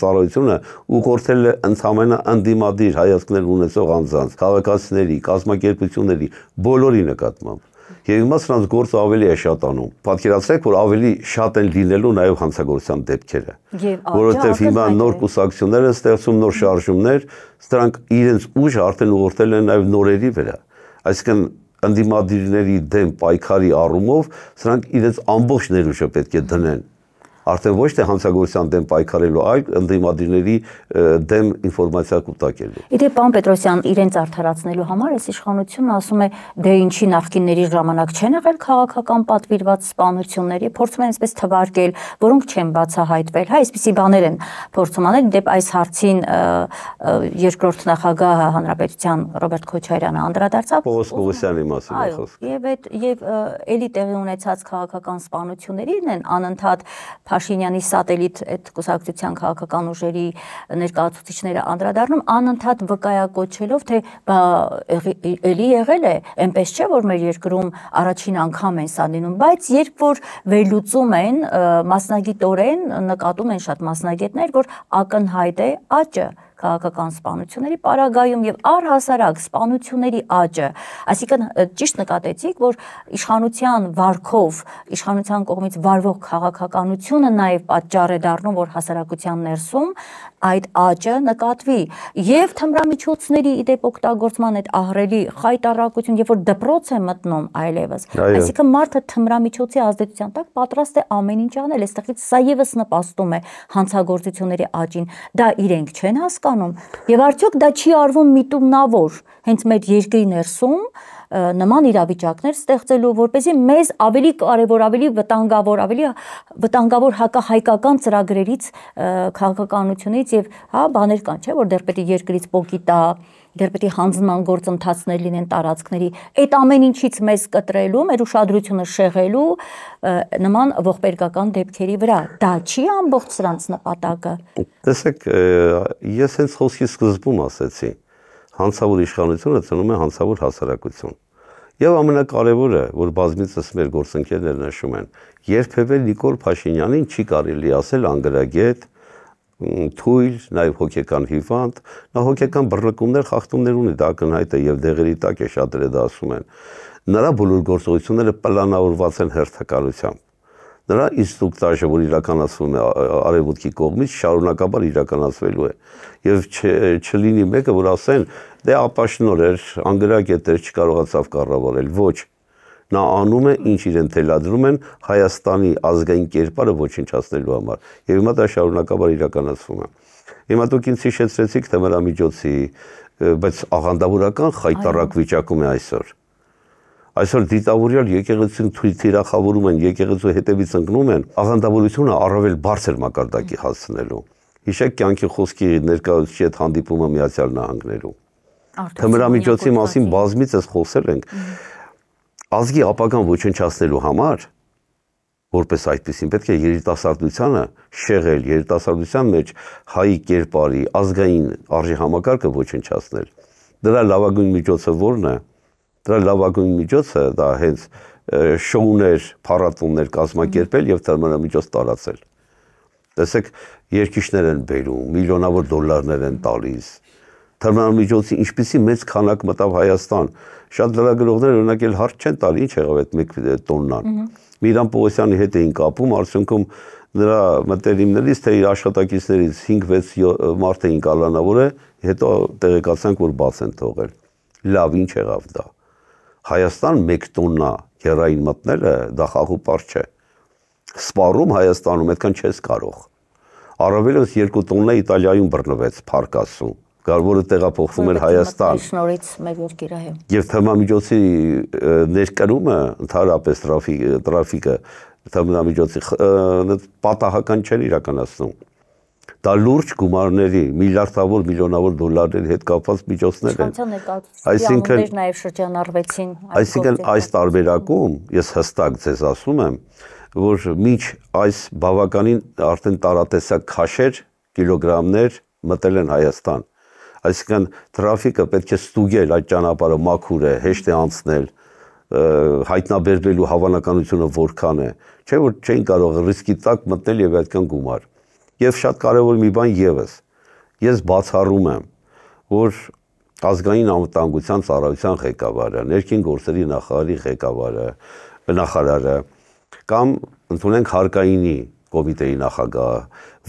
ծառայությունը ուղղորդել է ընդհանրապես ընդդիմադիր հայացքներ ունեցող անձանց, քաղաքացիների, կազմակերպությունների բոլորի նկատմամբ։ Եվ հիմա սրանց գործը ավելի է շատանում։ Պատկերացրեք, որ ավելի շատ են լինելու նաև հանցագործության դեպքերը, որովհետև հիմա նոր կուսակցություններ են ստեղծում, նոր շարժումներ, սրանք իրենց ուժը արդեն ուղղորդել են նաև նորերի վրա։ Այսինքն ընդդիմադիրների դեմ պայքարի առումով սրանք իրենց ամբողջ ներուժը պետք է դնեն։ Արդեն ոչ թե հանցագործության դեմ պայքարելու, այլ ընդդիմադիրների դեմ ինֆորմացիա կուտակելու։ Իդեպ պարոն Պետրոսյան, իրենց արդարացնելու համար այս իշխանությունը ասում է, դե ինչի նախկինների ժամանակ չեն եղել քաղաքական պատվիրված սպանությունների, փորձում են այսպես թվարկել, որոնք չեն բացահայտվել։ Հա, այսպիսի բաներ են փորձում անել։ Իդեպ այս հարցին երկրորդ նախագահ հանրապետության Ռոբերտ Քոչարյանը անդրադարձավ։ Պողոս Պողոսյանի մասին է խոսքը։ Եվ էլի տեղի ունեցած քաղաքական սպանություններին են անընդհատ Փաշինյանի սատելիտ այդ կուսակցության քաղաքական ուժերի ներկայացուցիչները անդրադառնում, անընդհատ վկայակոչելով, թե էլի եղել է, այնպես չէ, որ մեր երկրում առաջին անգամ են սա լինում, բայց երբ որ վերլուծում են, մասնագիտորեն նկատում են շատ մասնագետներ, որ ակնհայտ է աճը քաղաքական սպանությունների պարագայում եւ առհասարակ սպանությունների աճը, այսինքն ճիշտ նկատեցիք, որ իշխանության վարքով, իշխանության կողմից վարվող քաղաքականությունը նաեւ պատճառ է դառնում, որ հասարակության ներսում այդ աճը նկատվի եւ թմրամիջոցների իդեպ օգտագործման այդ ահռելի խայտառակություն, երբ որ դպրոց է մտնում այլևս, այսինքն մարդը թմրամիջոցի ազդեցության տակ պատրաստ է ամեն ինչ անել, այստեղից սա եւս նպաստում է հանցագործությունների աճին, դա իրենք չեն հասկանում եւ արդյոք դա չի արվում միտումնավոր հենց մեր երկրի ներսում նման իրավիճակներ ստեղծելու, որպեսզի մեզ ավելի կարևոր, ավելի վտանգավոր հակահայկական ծրագրերից, քաղաքականությունից եւ բաներ կան, չէ, որ դեռ պետք է երկրից պոկի տա, դեռ պետք է հանձնման գործընթացներ լինեն տարածքների, այդ ամեն ինչից մեզ կտրելու, մեր ուշադրությունը շեղելու նման ողբերգական դեպքերի վրա։ Դա չի ամբողջ սրանց նպատակը։ Տեսեք, ես հենց խոսքի սկզբում ասեցի, հանցավոր իշխանությունը ծնում է հանցավոր հասարակություն։ Եվ ամենակարևորը, որ բազմիցս մեր գործընկերները նշում են, երբևէ Նիկոլ Փաշինյանին չի կարելի ասել անգրագետ, թույլ, նաև հոգեկան հիվանդ, նա հոգեկան բռնկումներ, խախտումներ ունի, դա ակնհայտ է եւ դեղերի տակ է, շատերը դա ասում են։ Նրա բոլոր գործողությունները պլանավորված են հերթականությամբ։ Նրա ինստրուկտաժը, որ իրականացվում է արևմուտքի կողմից, շարունակաբար իրականացվելու է։ Եվ չլինի մեկը, որ ասեն, դե ապաշնոր էր, անգրագետ էր, չկարողացավ կառավարել, ոչ։ Նա անում է, ինչ իրեն թելադրում են Հայաստանի ազգային կերպարը ոչնչացնելու համար։ Եվ հիմա դա շարունակաբար իրականացվում է։ Հիմա դուք ինձ հիշեցրեցիք թմրամիջոցի, բայց աղանդավորական խայտառակ վիճակում է այսօր։ Այսօր դիտավորյալ եկեղեցին թիրախավորում են, եկեղեցու հետևից ընկնում են, աղանդավորությունը առավել բարձր մակարդակի հասցնելու։ Հիշեք կյանքի խոսքի ներկայացուցիչի հետ հանդիպումը Միացյալ Նահանգներում։ Թմրամիջոցի մասին բազմիցս խոսել ենք։ Ազգի ապագան ոչնչացնելու համար, որպես այդպեսին, պետք է երիտասարդությանը շեղել, երիտասարդության մեջ հայի կերպարի, ազգային արժի համակարգը ոչնչացնել։ Դրա լավագույն միջոցը ո՞րն է։ Դրա լավագույն միջոցը դա հենց շոուներ, փառատոներ կազմակերպել եւ թմրամիջոց տարածել։ Տեսեք, երկիշներ են բերում, միլիոնավոր դոլարներ են տալիս։ Թմրամիջոցի ինչպիսի մեծ քանակ մտավ Հայաստան։ Շատ լրագրողներ օրինակ էլ հարց չեն տալի, ինչ եղավ այդ 1 տոննան։ Միրան Պողոսյանի հետ էին կապում, արդյունքում նրա մտերիմներից թե իր աշխատակիցներից 5-6 մարդ էին կալանավորել, հետո տեղեկացանք, որ բաց են թողել։ Լավ, ինչ եղավ դա։ Հայաստան 1 տոննա հերային մտնելը դա խաղուպար չէ։ Սպառում Հայաստանում այդքան չես կարող։ Առավելևս 2 տոննա Իտալիայում բռնվեց Փարկասում, որը տեղափոխվում էր Հայաստան։ Շնորհիվ մեր երկիրը։ Եվ թմրամիջոցի ներկրումը, ընդհանրապես տրաֆիկը թմրամիջոցի պատահական չեն իրականացնում։ Դա լուրջ գումարների, միլիարդավոր, միլիոնավոր դոլարների հետ կապված միջոցներ են։ Այսինքն նաև շրջանառվեցին։ Այսինքն այս տարբերակում ես հստակ ձեզ ասում եմ, որ միջ այս բավականին արդեն տարատեսակ քաշեր, կիլոգրամներ մտել են Հայաստան։ Այսինքն տրաֆիկը պետք է ստուգել այդ ճանապարհը մաքուր է, հեշտ է անցնել, հայտնաբերվելու հավանականությունը որքան է, չէ՞ որ չէին կարող ռիսկի տակ մտնել եւ այդքան գումար։ Եվ շատ կարևոր մի բան եւս, ես բացառում եմ, որ ազգային անվտանգության ծառայության ղեկավարը, ներքին գործերի նախարարը կամ ընդունենք հարկայինի կոմիտեի նախագահը,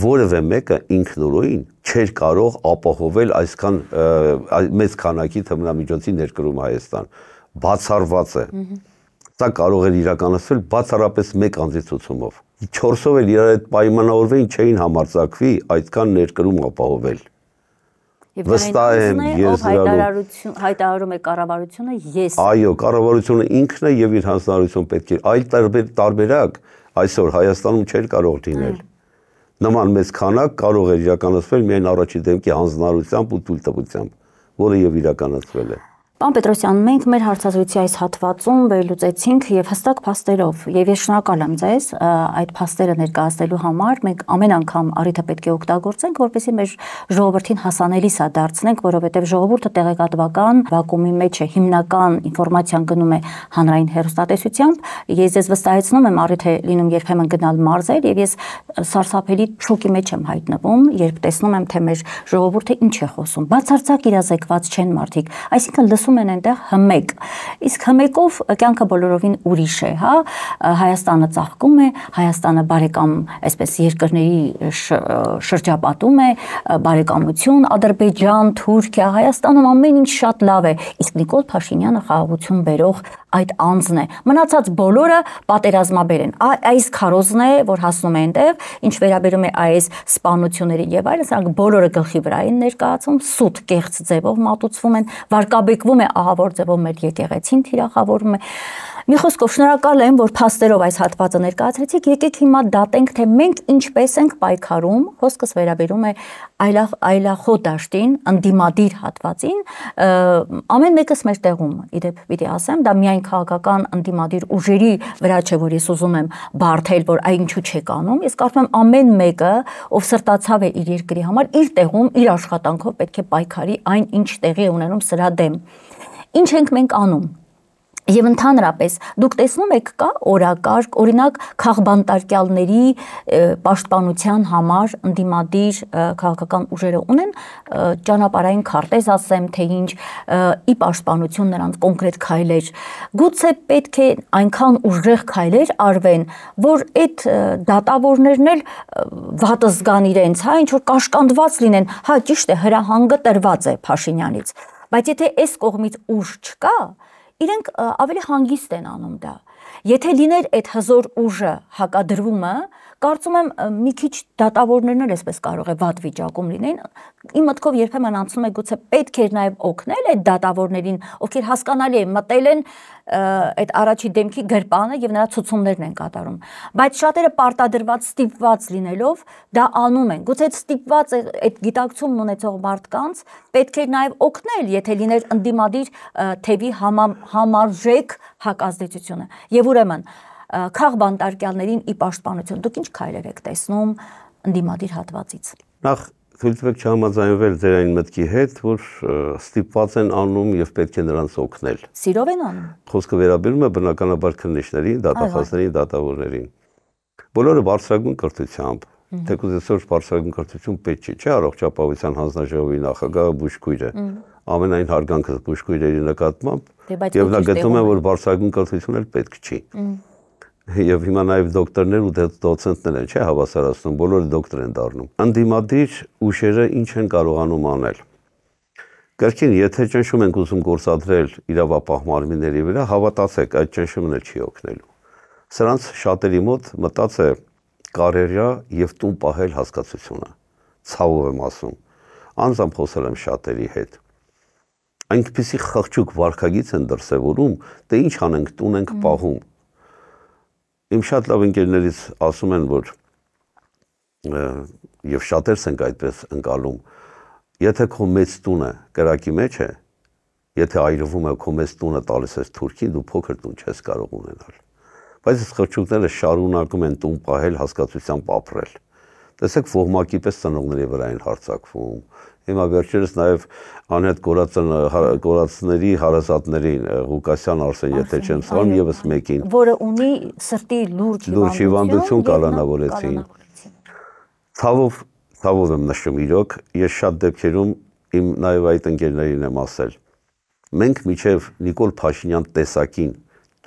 որևէ մեկը ինքնուրույն չէր կարող ապահովել այսքան մեծ քանակի թմրամիջոցի ներկրում Հայաստան։ Բացառված է։ Դա կարող էր իրականացվել բացառապես մեկ անձի ցուցումով։ 4-ով էլ իրար հետ պայմանավորվեին չէին համարձակվի այդքան ներկրում ապահովել։ Վստահ եմ, ես հայտարարում է կառավարությունը, ես։ Այո, կառավարությունը ինքն է եւ իր հանձնարարություն պետք է։ Այլ տարբերակ այսօր Հայաստանում չէր կարող լինել։ Նման մեծ քանակ կարող էր իրականացվել միայն առաջի դեմքի հանձնարարությամբ ու թույլտվությամբ, որը եւ իրականացվել է։ Պարոն Պետրոսյան, մենք մեր հարցազրույցի այս հատվածում վերլուծեցինք եւ հստակ փաստերով, եւ ես շնորհակալ եմ ձեզ այդ փաստերը ներկայացնելու համար։ Մենք ամեն անգամ առիթը պետք է օգտագործենք, որպեսզի մեր ժողովրդին հասանելի սա դարձնենք, որովհետեւ ժողովուրդը տեղեկատվական վակուումի մեջ է, հիմնական ինֆորմացիան գնում է հանրային հեռուստատեսությամբ։ Ես ձեզ վստահեցնում եմ, առիթ է լինում երբեմն գնալ մարզեր, եւ ես սարսափելի շոկի մեջ եմ հայտնվում, երբ տեսնում եմ, թե մեր ժողովուրդը ինչ է խոսում։ Բացարձակ իրազեկված չեն մարդիկ, այսինքն մտածում են այնտեղ հմեկ։ Իսկ հմեկով կյանքը բոլորովին ուրիշ է, հա, Հայաստանը ծաղկում է, Հայաստանը բարեկամ, այսպես երկրների շրջապատում է, բարեկամություն, Ադրբեջան, Թուրքիա, Հայաստանում ամեն ինչ շատ լավ է, իսկ Նիկոլ Փաշինյանը խաղաղություն բերող այդ անձն է։ Մնացած բոլորը պատերազմաբեր են։ Այս քարոզն է, որ հասնում է այնտեղ, ինչ վերաբերում է այս սպանություններին եւ այլն, սրանք բոլորը գլխի վրա են ներկայացում, սուտ կեղծ ձևով մատուցվում են, վարկաբեկվում է ահավոր ձևով մեր եկեղեցին թիրախավորվում է։ Մի խոսքով շնորհակալ եմ, որ փաստերով այս հատվածը ներկայացրեցիք, եկեք հիմա դատենք, թե մենք ինչպես ենք պայքարում, խոսքս վերաբերում է այլախոհ դաշտին, ընդդիմադիր հատվածին, ամեն մեկս մեր տեղում, իդեպ պիտի ասեմ, դա միայն քաղաքական ընդդիմադիր ուժերի վրա չէ, որ ես ուզում եմ բարթել, որ այ ինչու չեք անում, ես կարծում եմ ամեն մեկը, ով սրտացավ է իր երկրի համար, իր տեղում, իր աշխատանքով պետք է պայքարի այն, ինչ տեղի է ունենում սրա դեմ։ Ինչ ենք մենք անում։ Եվ ընդհանրապես դուք տեսնում եք կա օրակարգ, օրինակ քաղբանտարկյալների պաշտպանության համար ընդդիմադիր քաղաքական ուժերը ունեն ճանապարհային քարտեզ, ասեմ, թե ինչ ի պաշտպանություն նրանց կոնկրետ քայլեր։ Գուցե պետք է այնքան ուժեղ քայլեր արվեն, որ այդ դատավորներն էլ վատը զգան իրենց, հա, ինչ որ կաշկանդված լինեն, հա, ճիշտ է, հրահանգը տրված է Փաշինյանից, բայց եթե այս կողմից ուժ չկա, իրենք ավելի հանգիստ են անում դա։ Եթե լիներ այդ հզոր ուժը հակադրումը, կարծում եմ մի քիչ դատավորներն էլ այսպես կարող է վատ վիճակում լինեն։ Իմ մտքով երբեմն անցնում է գուցե պետք էր նաև օգնել այդ դատավորներին, ովքեր հասկանալի է մտել են այդ առաջի դեմքի գրպանը եւ նրա ցուցումներն են կատարում։ Բայց շատերը պարտադրված, ստիպված լինելով դա անում են։ Գուցե այդ ստիպված այդ գիտակցումն ունեցող մարդկանց պետք էր նաև օգնել, եթե լիներ ընդդիմադիր թևի համարժեք հակազդեցությունը։ Եվ ուրեմն քաղբանտարկյալներին ի պաշտպանություն դուք ինչ քայլեր եք տեսնում ընդդիմադիր հատվածից։ Նախ թույլ տվեք չհամաձայնվել ձեր այն մտքի հետ, որ ստիպված են անում եւ պետք է նրանց օգնել։ Սիրով են անում։ Խոսքը վերաբերում է բնականաբար քննիչներին, դատախազներին, դատավորներին։ Բոլորը բարձրագույն կրթությամբ, թեկուզ այսօր բարձրագույն կրթություն պետք չէ, առողջապահության հանձնաժողովի նախագահը բուժքույր է։ Ամենայն հարգանքս բուժքույրերի նկատմամբ եւ նա գտնում է, որ բարձրագույն կրթություն էլ պետք չի։ Եվ հիմա նաև դոկտորներ ու դոցենտներ են, չէ, հավասարացնում, բոլորը դոկտոր են դառնում։ Ընդդիմադիր ուժերը ինչ են կարողանում անել։ Կրկին, եթե ճնշում ենք ուզում գործադրել իրավապահ մարմինների վրա, հավատացեք, այդ ճնշումն էլ չի օգնելու։ Սրանց շատերի մոտ մտած է կարիերա եւ տուն պահել հասկացությունը։ Ցավով եմ ասում։ Անձամբ խոսել եմ շատերի հետ։ Այնպիսի խղճուկ վարքագիծ են դրսևորում, թե ինչ անենք, տուն ենք պահում։ Իմ շատ լավ ընկերներից ասում են, որ եւ շատերս ենք այդպես ընկալում, եթե քո մեծ տունը կրակի մեջ է, եթե այրվում է քո մեծ տունը տալիս ես Թուրքին, դու փոքր տուն չես կարող ունենալ։ Բայց այս խղճուկները շարունակում են տուն պահել, հասկացությամբ ապրել։ Տեսեք, ոհմակի պես ծնողների վրա են հարձակվում։ Հիմա վերջերս նաև անհետ կորածների հարազատներին Ղուկասյան Արսեն, եթե չեմ սխալվում, եւս մեկին, որը ունի սրտի լուրջ հիվանդություն կալանավորեցին։ Ցավով եմ նշում իրոք, ես շատ դեպքերում իմ նաև այդ ընկերներին եմ ասել։ Մենք միջև Նիկոլ Փաշինյան տեսակին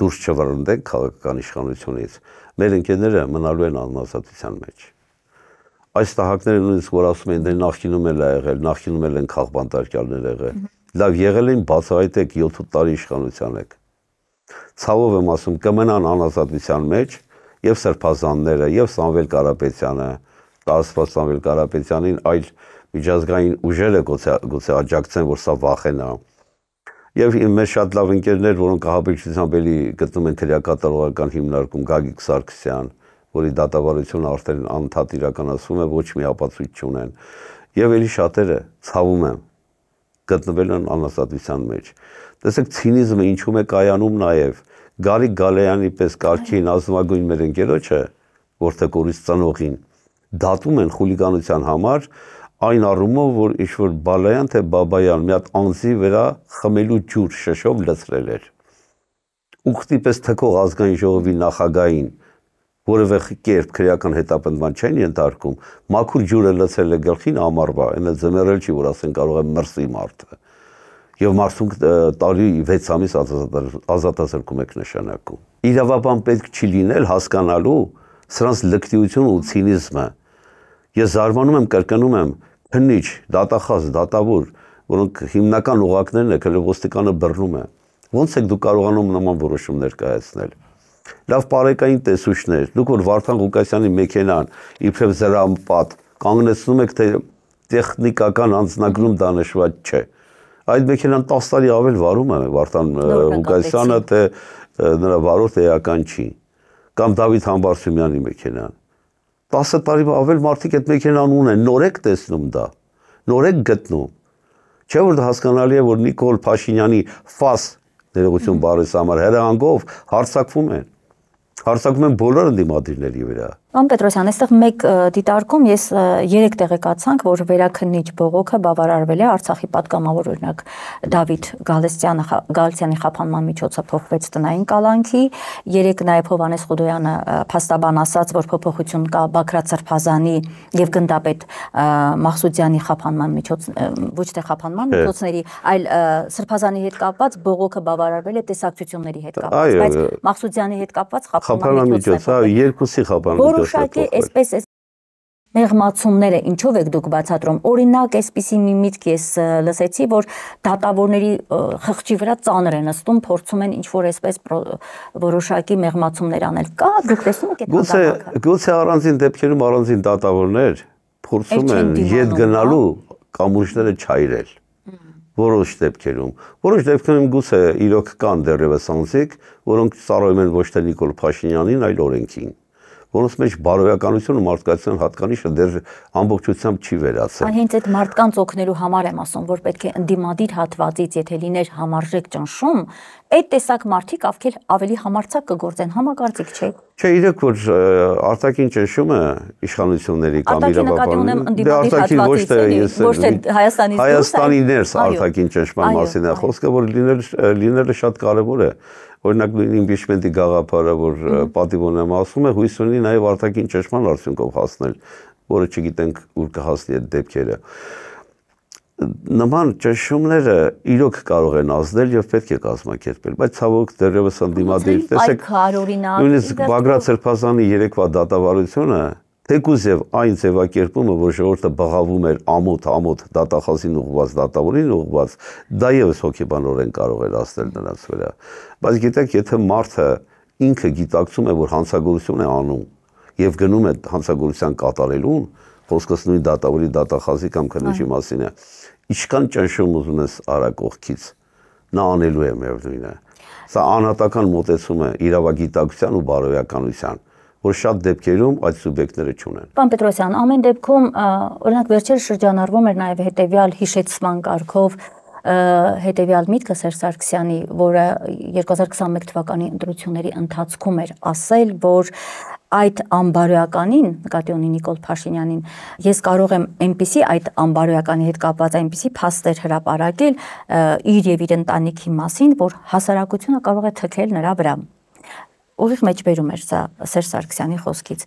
դուրս չվրընդենք քաղաքական իշխանությունից, մեր ընկերները մնալու են անազատության մեջ։ Այս տահակները նույնիսկ որ ասում են, դե նախկինում էլ է եղել, նախկինում էլ են քաղբանտարկյալներ եղել։ Լավ, եղել են բացահայտեք 7 տարի իշխանության եք։ Ցավով եմ ասում, կմնան անազատության մեջ եւ սրբազանները, եւ Սամվել Կարապետյանը, տարածված Սամվել Կարապետյանին այլ միջազգային ուժերը գուցե աջակցեն, որ սա վախենա։ Եվ մեր շատ լավ ընկերներ, որոնք ահաբեկչությամբ էլի գտնում են քրեակատարողական հիմնարկում, Գագիկ Սարգսյան, որի դատավարությունը արդեն անդադար իրականացվում է, ոչ մի ապացույց չունեն։ Եվ էլի շատերը, ցավում եմ, գտնվել են անազատության մեջ։ Տեսեք, ցինիզմը ինչու է կայանում նաև Գարիկ Գալեյանի պես կարգին ազնվագույն մեր ընկերոջը, որթեկորից ծնողին, դատում են խուլիգանության համար, այն առումով, որ ինչ-որ Բալայան թե Բաբայան մի հատ անձի վրա խմելու ջուր շշով լցրել էր։ Ուխտի պես թքող ազգային ժողովի նախագահային որևէ կերպ քրեական հետապնդման չեն ենթարկում, մաքուր ջուրը լցել է գլխին ամառվա, այնը ձմեռել չի, որ ասեն կարող է մրսի մարդը։ Եվ մարդուն տարի 6 ամիս ազատազրկում եք նշանակում։ Իրավաբան պետք չի լինել հասկանալու սրանց լկտիություն ու ցինիզմը։ Ես զարմանում եմ, կրկնում եմ, քննիչ, դատախազ, դատավոր, որոնք հիմնական օղակներն եք, հələ ոստիկանը բռնում է։ Ոնց եք դուք կարողանում նման որոշումներ կայացնել։ Լավ բարեկային տեսուչներ, դուք որ Վարդան Ղուկասյանի մեքենան իբրև զրահապատ կանգնեցնում եք, թե տեխնիկական անձնագրում դա նշված չէ։ Այդ մեքենան 10 տարի ավել վարում է Վարդան Ղուկասյանը, թե նրա վարորդ էական չի, կամ Դավիթ Համբարձումյանի մեքենան։ 10 տարի ավել մարդիկ այդ մեքենան ունեն, նոր եք տեսնում դա, նոր եք գտնում։ Չէ՞ որ հասկանալի է, որ Նիկոլ Փաշինյանի ֆաս ներողություն բառից համար հրահանգով հարձակվում են բոլոր ընդդիմադիրների վրա։ Պարոն Պետրոսյան, այստեղ մեկ դիտարկում ես 3 տեղեկացանք, որ վերաքննիչ բողոքը բավարարվել է Արցախի պատգամավոր օրինակ Դավիթ Գալստյանի խափանման միջոցով փոխվեց տնային կալանքի, 3 նաև Հովհաննես Խուդոյանը փաստաբան ասաց, որ փոփոխություն կա Բաքրատ Սրբազանի եւ գնդապետ Մաղսուդյանի խափանման միջոց, ոչ թե խափանման միջոցների, այլ Սրբազանի հետ կապված բողոքը բավարարվել է տեսակցությունների հետ կապված, բայց Մաղսուդյանի հետ կապված խափանման միջոցը, երկուսի խափանման որոշակի այսպես մեղմացումները ինչով եք դուք բացատրում։ Օրինակ, այսպիսի մի միտք ես լսեցի, որ դատավորների խղճի վրա ծանր են նստում, փորձում են ինչ-որ այսպես որոշակի մեղմացումներ անել։ Կա, դուք տեսնում եք այդ գուցե առանձին դեպքերում առանձին դատավորներ փորձում են ետ գնալու կամուրջները չայրել։ Որոշ դեպքերում գուցե իրոք կան դեռևս անձիկ, որոնք ծառայում են ոչ թե Նիկոլ Փաշինյանին, այլ օրենքին, որոնց մեջ բարոյականությունը մարդկային հատկանիշը դեռ ամբողջությամբ չի վերացել։ Հենց այդ մարդկանց օգնելու համար եմ ասում, որ պետք է ընդդիմադիր հատվածից, եթե լիներ համարժեք ճնշում, այդ տեսակ մարդիկ ավելի համարձակ կգործեն, համակարծիք չէ։ Չէ, իրոք որ արտաքին ճնշումը իշխանությունների կամ իրավաբանների, դե արտաքին ոչ թե Հայաստանի ներս արտաքին ճնշման մասին է խոսքը, որ լինելը շատ կարևոր է։ Օրինակ իմպիչմենտի գաղափարը, որ պատիվ ունեմ ասում է, հույս ունի նաև արտաքին ճնշման արդյունքով հասնել, որը չգիտենք ուր կհասնի այդ դեպքերը։ Նման ճնշումները իրոք կարող են ազդել եւ պետք է կազմակերպել, բայց ցավոք դեռևս ընդդիմադիր տեսեք, նույնիսկ Բագրատ Սրբազանի երեկվա դատավարությունը, թեկուզ եւ այն ձևակերպումը, որ ժողովուրդը բղավում էր ամոթ դատախազին ուղղված, դատավորին ուղղված, դա եւս հոգեբանորեն կարող էր ազդել նրանց վրա։ Բայց գիտեք, եթե մարդը ինքը գիտակցում է, որ հանցագործություն է անում եւ գնում է հանցագործության կատարելուն, խոսքս նույն դատավորի դատախազի կամ քննիչի մասին է, ինչքան ճնշում ուզում ես արա կողքից, նա անելու է միևնույնը։ Սա անհատական մոտեցում է իրավագիտակցության ու բարոյականության, որ շատ դեպքերում այդ սուբյեկտները չունեն։ Պարոն Պետրոսյան, ամեն դեպքում օրինակ վերջերս շրջանառվում էր նաև հետևյալ հիշեցման կարգով հետևյալ միտքը Սերժ Սարգսյանի, որը 2021 թվականի ընտրությունների ընթացքում էր ասել, որ այդ անբարոյականին, նկատի ունի Նիկոլ Փաշինյանին, ես կարող եմ այնպիսի այդ անբարոյականի հետ կապված այնպիսի փաստեր հրապարակել իր եւ իր ընտանիքի մասին, որ հասարակությունը կարող է թքել նրա վրա։ Ուղիղ մեջբերում էր սա Սերժ Սարգսյանի խոսքից։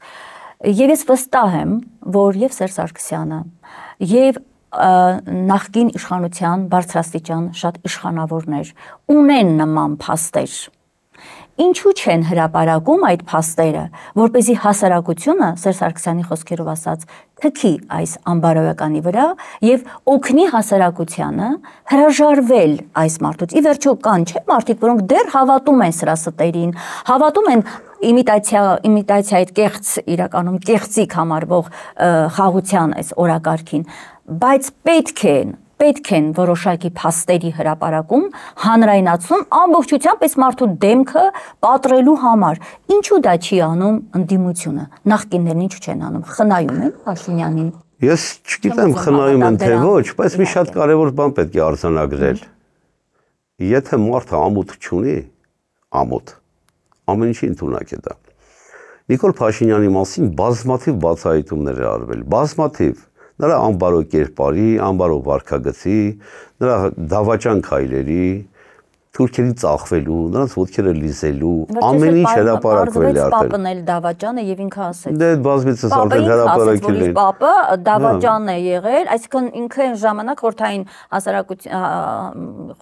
Եվ ես վստահ եմ, որ եւ Սերժ Սարգսյանը եւ նախկին իշխանության բարձրաստիճան շատ իշխանավորներ ունեն նման փաստեր։ Ինչու չեն հրապարակում այդ փաստերը, որպեսզի հասարակությունը, Սերժ Սարգսյանի խոսքերով ասած, թքի այս անբարոյականի վրա եւ օգնի հասարակությանը հրաժարվել այս մարդուց։ Ի վերջո կան չէ մարդիկ, որոնք դեռ հավատում են սրա ստերին, հավատում են իմիտացիայի կեղծ, իրականում կեղծիք համարվող խաղության այս օրակարգին, բայց պետք են որոշակի փաստերի հրապարակում, հանրայնացում ամբողջությամբ այս մարդու դեմքը պատռելու համար։ Ինչու դա չի անում ընդդիմությունը։ Նախկիններն ինչու չեն անում։ Խնայում են Փաշինյանին։ Ես չգիտեմ խնայում են թե ոչ, բայց մի շատ կարևոր բան պետք է արձանագրել։ Եթե մարդը ամոթ չունի, ամեն ինչի ընդունակ է դա։ Նիկոլ Փաշինյանի մասին բազմաթիվ բացահայտումներ է արվել, բազմաթիվ։ Նրա անբարո կերպարի, անբարո վարքագծի, նրա դավաճան քայլերի, թուրքերի ծախվելու, նրանց ոտքերը լիզելու, ամեն ինչ հրապարակվել է արդեն։ Պապն էլ դավաճան է եւ ինքը ասեց։ Դե բազմիցս արդեն հրապարակել են։ Պապը դավաճան է եղել, այսինքն ինքը այն ժամանակ խորհրդային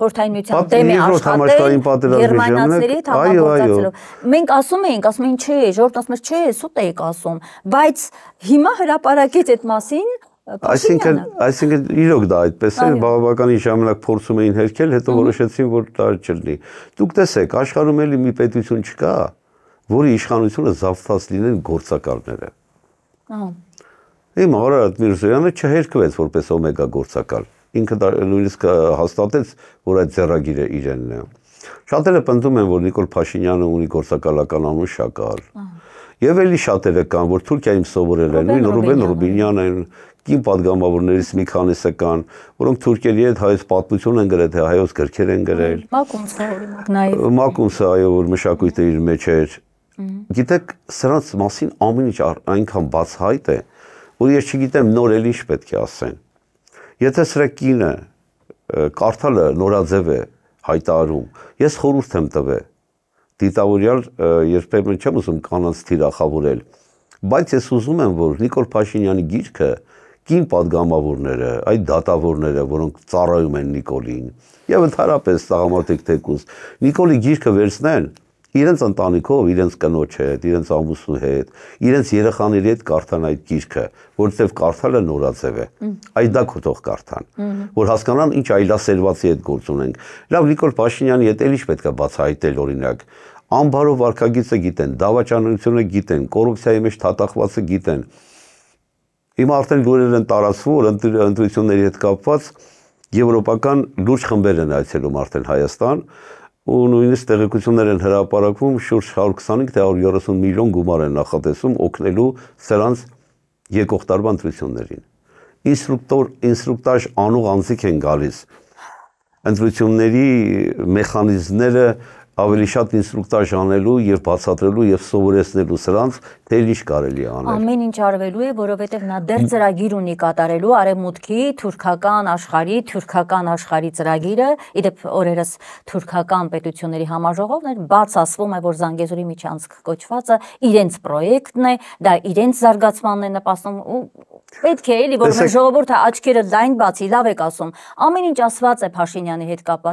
խորհրդային միության դեմ է աշխատել գերմանացիների հետ համագործակցելով։ Մենք ասում էինք, չէ, ժողովուրդն ասում էր, չէ, սուտ եք ասում, բայց հիմա հրապարակեց այդ մասին։ Այսինքն իրոք դա այդպես է, բավականին ժամանակ փորձում էին հերքել, հետո որոշեցին, որ դա չլինի։ Դուք տեսեք, աշխարհում էլի մի պետություն չկա, որի իշխանությունը զավթած լինեն գործակալները։ Հիմա Արարատ Միրզոյանը չհերքվեց որպես օմեգա գործակալ։ Ինքը նույնիսկ հաստատեց, որ այդ ձեռագիրը իրենն է։ Շատերը պնդում են, որ Նիկոլ Փաշինյանը ունի գործակալական անուն Շակալ։ Եվ էլի շատերը կան, որ Թուրքիայում սովորել են, նույն Ռուբեն Ռուբինյանն են, կին պատգամավորներից մի քանիսը կան, որոնք թուրքերի հետ հայոց պատմություն են գրել, թե հայոց գրքեր են գրել։ Մակունցը օրինակ նաև։ Մակունցը, այո, որ մշակույթը իր մեջ էր։ Գիտեք, սրանց մասին ամեն ինչ այնքան բացահայտ է, որ ես չգիտեմ նոր էլ ինչ պետք է ասեն։ Եթե սրա կինը կարդալը նորաձև է հայտարարում, ես խորհուրդ եմ տվել։ Դիտավորյալ երբեմն չեմ ուզում կանանց թիրախավորել, բայց ես ուզում եմ, որ Նիկոլ Փաշինյանի գիրքը կին պատգամավորները, այդ դատավորները, որոնք ծառայում են Նիկոլին, եւ ընդհանրապես տղամարդիկ թեկուզ, Նիկոլի գիրքը վերցնեն, իրենց ընտանիքով, իրենց կնոջ հետ, իրենց ամուսնու հետ, իրենց երեխաների հետ կարդան այդ գիրքը, որովհետեւ կարդալը նորաձև է։ Այդ դա կոթող կարդան, որ հասկանան ինչ այլասերվածի հետ գործ ունենք։ Լավ, Նիկոլ Փաշինյանի հետ էլ ինչ պետք է բացահայտել օրինակ։ Անբարո վարքագիծը գիտեն, դավաճանությունը գիտեն, կոռուպցիայի մեջ թաթախվածը գիտեն։ Հիմա արդեն լուրեր են տարածվում, որ ընտրությունների հետ կապված եվրոպական լուրջ խմբեր են այցելում արդեն Հայաստան, ու նույնիսկ տեղեկություններ են հրապարակվում շուրջ 125 թե 130 միլիոն գումար են նախատեսում օգնելու սրանց եկող տարվա ընտրություններին։ Ինստրուկտաժ անող անձիկ են գալիս։ Ընտրությունների մեխանիզմները ավելի շատ ինստրուկտաժ անելու եւ բացատրելու եւ սովորեցնելու սրանց թե ինչ կարելի է անել։ Ամեն ինչ արվելու է, որովհետեւ նա դեռ ծրագիր ունի կատարելու արևմուտքի թուրքական աշխարհի ծրագիրը, իդեպ օրերս թուրքական պետությունների համաժողովն էր, բաց ասվում է, որ Զանգեզուրի միջանցք կոչվածը իրենց պրոյեկտն է, դա իրենց զարգացմանն է նպաստում ու պետք է էլի որ մեր ժողովուրդը աչքերը լայն բացի, լավ եք ասում, ամեն ինչ ասված է Փաշինյանի հետ կապված։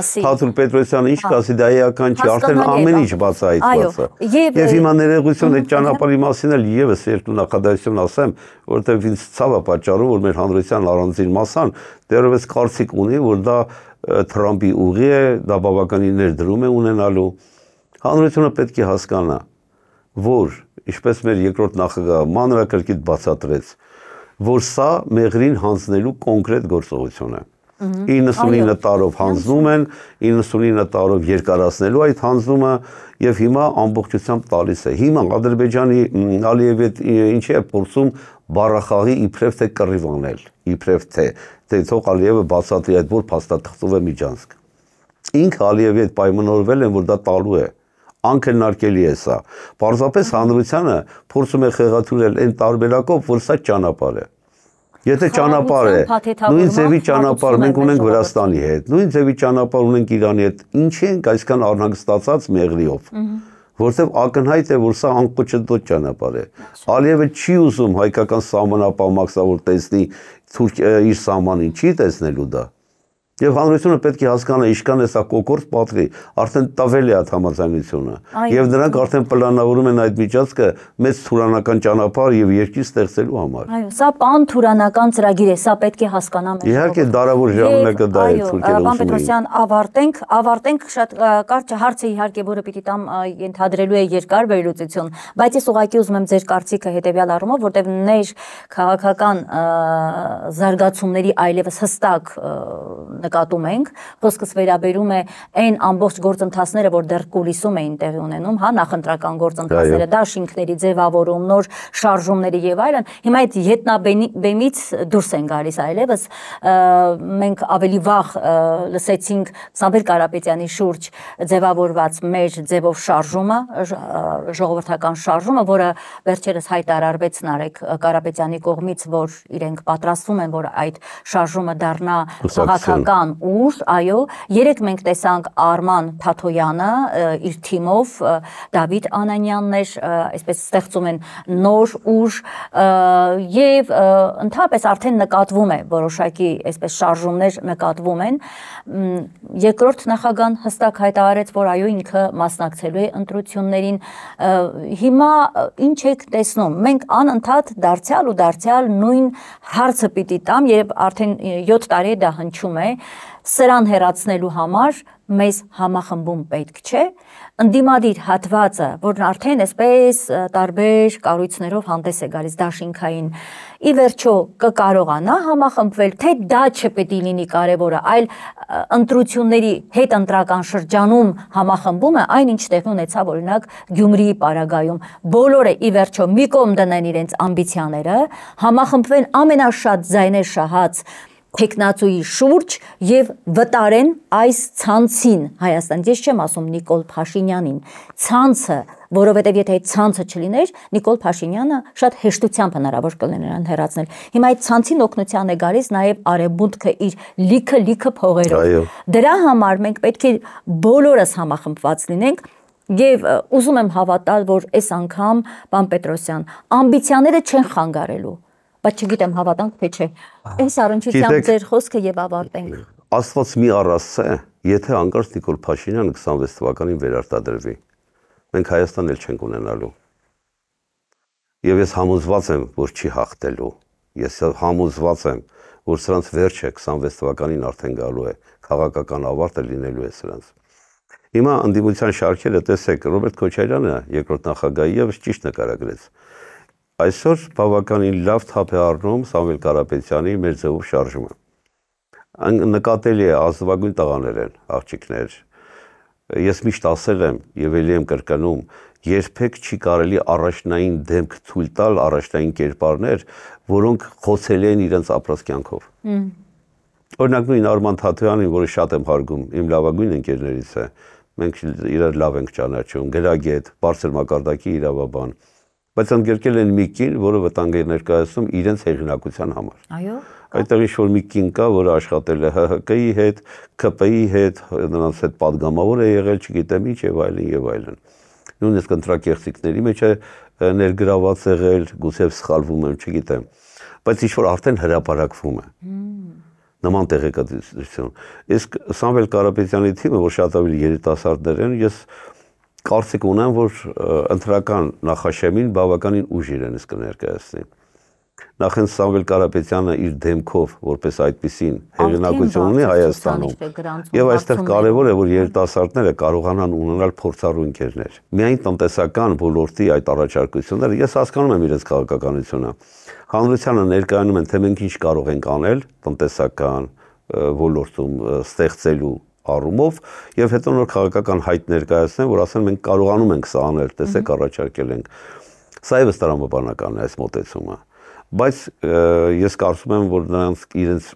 Թաթուլ Պետրոսյանը ինչ կասի, դա էական չի, արդեն ամեն ինչ բացահայտված է։ Եվ հիմա ներողություն այդ ճանապարհի մասին էլ եւս երկու նախադասություն ասեմ, որովհետեւ ինձ ցավ է պատճառում, որ մեր հանրության առանձին մասան դեռևս կարծիք ունի, որ դա Թրամփի ուղի է, դա բավականին ներդրում է ունենալու։ Հանրությունը պետք է հասկանա, որ ինչպես մեր երկրորդ նախագահը մանրակրկիտ բացատրեց, որ սա մեղրին հանձնելու կոնկրետ գործողություն է։ 99 տարով հանձնում են, 99 տարով երկարացնելու այդ հանձնումը եւ հիմա ամբողջությամբ տալիս է։ Հիմա Ադրբեջանի Ալիևը ինչի է փորձում բառախաղի իբրև թե կռիվ անել, իբրև թե թող Ալիևը բացատրի այդ որ փաստաթղթով է միջանցք։ Ինքը Ալիևի հետ պայմանավորվել են, որ դա տալու է։ Անկնարկելի է սա։ Պարզապես հանրությանը փորձում է խեղաթյուրել այն տարբերակով, որ սա ճանապարհ է։ Եթե ճանապարհ է, նույն ձևի ճանապարհ մենք ունենք Վրաստանի հետ, նույն ձևի ճանապարհ ունենք Իրանի հետ, ինչի ենք այսքան առնագստացած մեղրիով, որովհետև ակնհայտ է, որ սա անկոչեդոտ ճանապարհ է։ Ալիևը չի ուզում հայկական սահմանապահ մաքսավոր տեսնի իր սահմանին, չի տեսնելու դա։ Եվ հանրությունը պետք է հասկանա ինչքան է սա կոկորտ պատվի, արդեն տվել է այդ համաձայնությունը։ Եվ նրանք արդեն պլանավորում են այդ միջանցքը մեծ թուրանական ճանապարհ եւ երկիր ստեղծելու համար։ Այո, սա պան-թուրանական ծրագիր է, սա պետք է հասկանա մեր։ Իհարկե դարավոր ժամանակը դա է Թուրքիան։ Պարոն Պետրոսյան, ավարտենք շատ կարճ հարց է իհարկե, որը պիտի տամ ենթադրելու է երկար վերլուծություն, բայց ես ուղղակի ուզում եմ ձեր կարծիքը հետեւյալ առումով, որտեղ ներ քաղաքական զարգացումների այլևս հստակ նկատում ենք, խոսքս վերաբերում է այն ամբողջ գործընթացները, որ դեռ կուլիսում էին տեղի ունենում, հա, նախընտրական գործընթացները, դաշինքների ձևավորում, նոր շարժումների եւ այլն, հիմա այդ ետնաբեմից դուրս են գալիս այլևս, մենք ավելի վաղ լսեցինք Սամվել Կարապետյանի շուրջ ձևավորված մեր ձևով շարժումը, ժողովրդական շարժումը, որը վերջերս հայտարարվեց Նարեկ Կարապետյանի կողմից, որ իրենք պատրաստվում են, որ այդ շարժումը դառնա քաղաքական կառավարական ուժ, այո, երեք մենք տեսանք Արման Թաթոյանը իր թիմով, Դավիթ Անանյանն էր, այսպես ստեղծում են նոր ուժ եւ ընդհանրապես արդեն նկատվում է որոշակի այսպես շարժումներ նկատվում են։ Երկրորդ նախագահան հստակ հայտարարեց, որ այո ինքը մասնակցելու է ընտրություններին։ Հիմա ինչ եք տեսնում։ Մենք անընդհատ դարձյալ ու դարձյալ նույն հարցը պիտի տամ, երբ արդեն 7 տարի դա հնչում է, սրան հեռացնելու համար մեզ համախմբում պետք չէ, ընդդիմադիր հատվածը, որն արդեն այսպես տարբեր կառույցներով հանդես է գալիս դաշինքային, ի վերջո կկարողանա համախմբվել, թե դա չպետք է լինի կարևորը, այլ ընտրությունների հետ ընտրական շրջանում համախմբումը, այն ինչ տեղի ունեցավ օրինակ Գյումրիի պարագայում, բոլորը ի վերջո մի կողմ դնեն իրենց ամբիցիաները, համախմբվեն ամենաշատ ձայներ շահած թեկնածուի շուրջ եւ վտարեն այս ցանցին Հայաստան։ Ես չեմ ասում Նիկոլ Փաշինյանին, ցանցը, որովհետեւ եթե այդ ցանցը չլիներ, Նիկոլ Փաշինյանը շատ հեշտությամբ հնարավոր կլիներ նրան հեռացնել։ Հիմա այդ ցանցին օգնության է գալիս նաեւ Արևմուտքը իր լիքը փողերով։ Դրա համար մենք պետք է բոլորս համախմբված լինենք։ Եվ ուզում եմ հավատալ, որ այս անգամ, պարոն Պետրոսյան, ամբիցիաները չեն խանգարելու, բայց չգիտեմ հավատանք թե չէ։ Այս առնչությամբ ձեր խոսքը եւ ավարտենք։ Աստված մի առասցե, եթե անկարծ Նիկոլ Փաշինյանը 26 թվականին վերարտադրվի, մենք Հայաստան էլ չենք ունենալու։ Եվ ես համոզված եմ, որ չի հաղթելու։ Ես համոզված եմ, որ սրանց վերջը 26 թվականին արդեն գալու է, քաղաքական ավարտը լինելու է սրանց։ Հիմա ընդդիմության շարքերը տեսեք, Ռոբերտ Քոչարյանը երկրորդ նախագահի ևս ճիշտ նկարագրեց։ Այսօր բավականին լավ թափ է առնում Սամվել Կարապետյանի մեր ձևով շարժումը։ Նկատելի է ազնվագույն տղաներ են, աղջիկներ։ Ես միշտ ասել եմ եւ ելի եմ կրկնում, երբեք չի կարելի առաջնային դեմք թույլ տալ, առաջնային կերպարներ, որոնք խոցել են իրենց ապրած կյանքով։ Օրինակ նույն Արման Թաթոյանին, որը շատ եմ հարգում, իմ լավագույն ընկերներից է, մենք իրար լավ ենք ճանաչում, գրագետ, բարձր մակարդակի իրավաբան, բայց ընդգրկել են մի կին, որը վտանգ է ներկայացնում իրենց հեղինակության համար։ Այո։ Այդտեղ ինչ-որ մի կին կա, որը աշխատել է ՀՀԿ-ի հետ, ԿՊ-ի հետ, նրանց հետ պատգամավոր է եղել, չգիտեմ ինչ եւ այլն եւ այլն։ Նույնիսկ ընտրակեղծիքների մեջ է ներգրաված եղել, գուցե սխալվում եմ, չգիտեմ, բայց ինչ-որ արդեն հրապարակվում է։ Նման տեղեկատվություն։ Իսկ Սամվել Կարապետյանի թիմը, որ շատ ավելի երիտասարդներ են, ես կարծիք ունեմ, որ ընտրական նախաշեմին բավականին ուժ իրենից կներկայացնի։ Նախ հենց Սամվել Կարապետյանը իր դեմքով, որպես այդպիսին հեղինակություն ունի Հայաստանում։ Եվ այստեղ կարևոր է, որ երիտասարդները կարողանան ունենալ փորձառու ընկերներ։ Միայն տնտեսական ոլորտի այդ առաջարկությունները, ես հասկանում եմ իրենց քաղաքականությունը, հանրությանը ներկայանում են, թե մենք ինչ կարող ենք անել տնտեսական ոլորտում ստեղծելու առումով եւ հետո նոր քաղաքական հայտ ներկայացնեն, որ ասեն մենք կարողանում ենք սա անել, տեսեք առաջարկել ենք։ Սա եւս տրամաբանական է այս մոտեցումը։ Բայց ես կարծում եմ, որ նրանց իրենց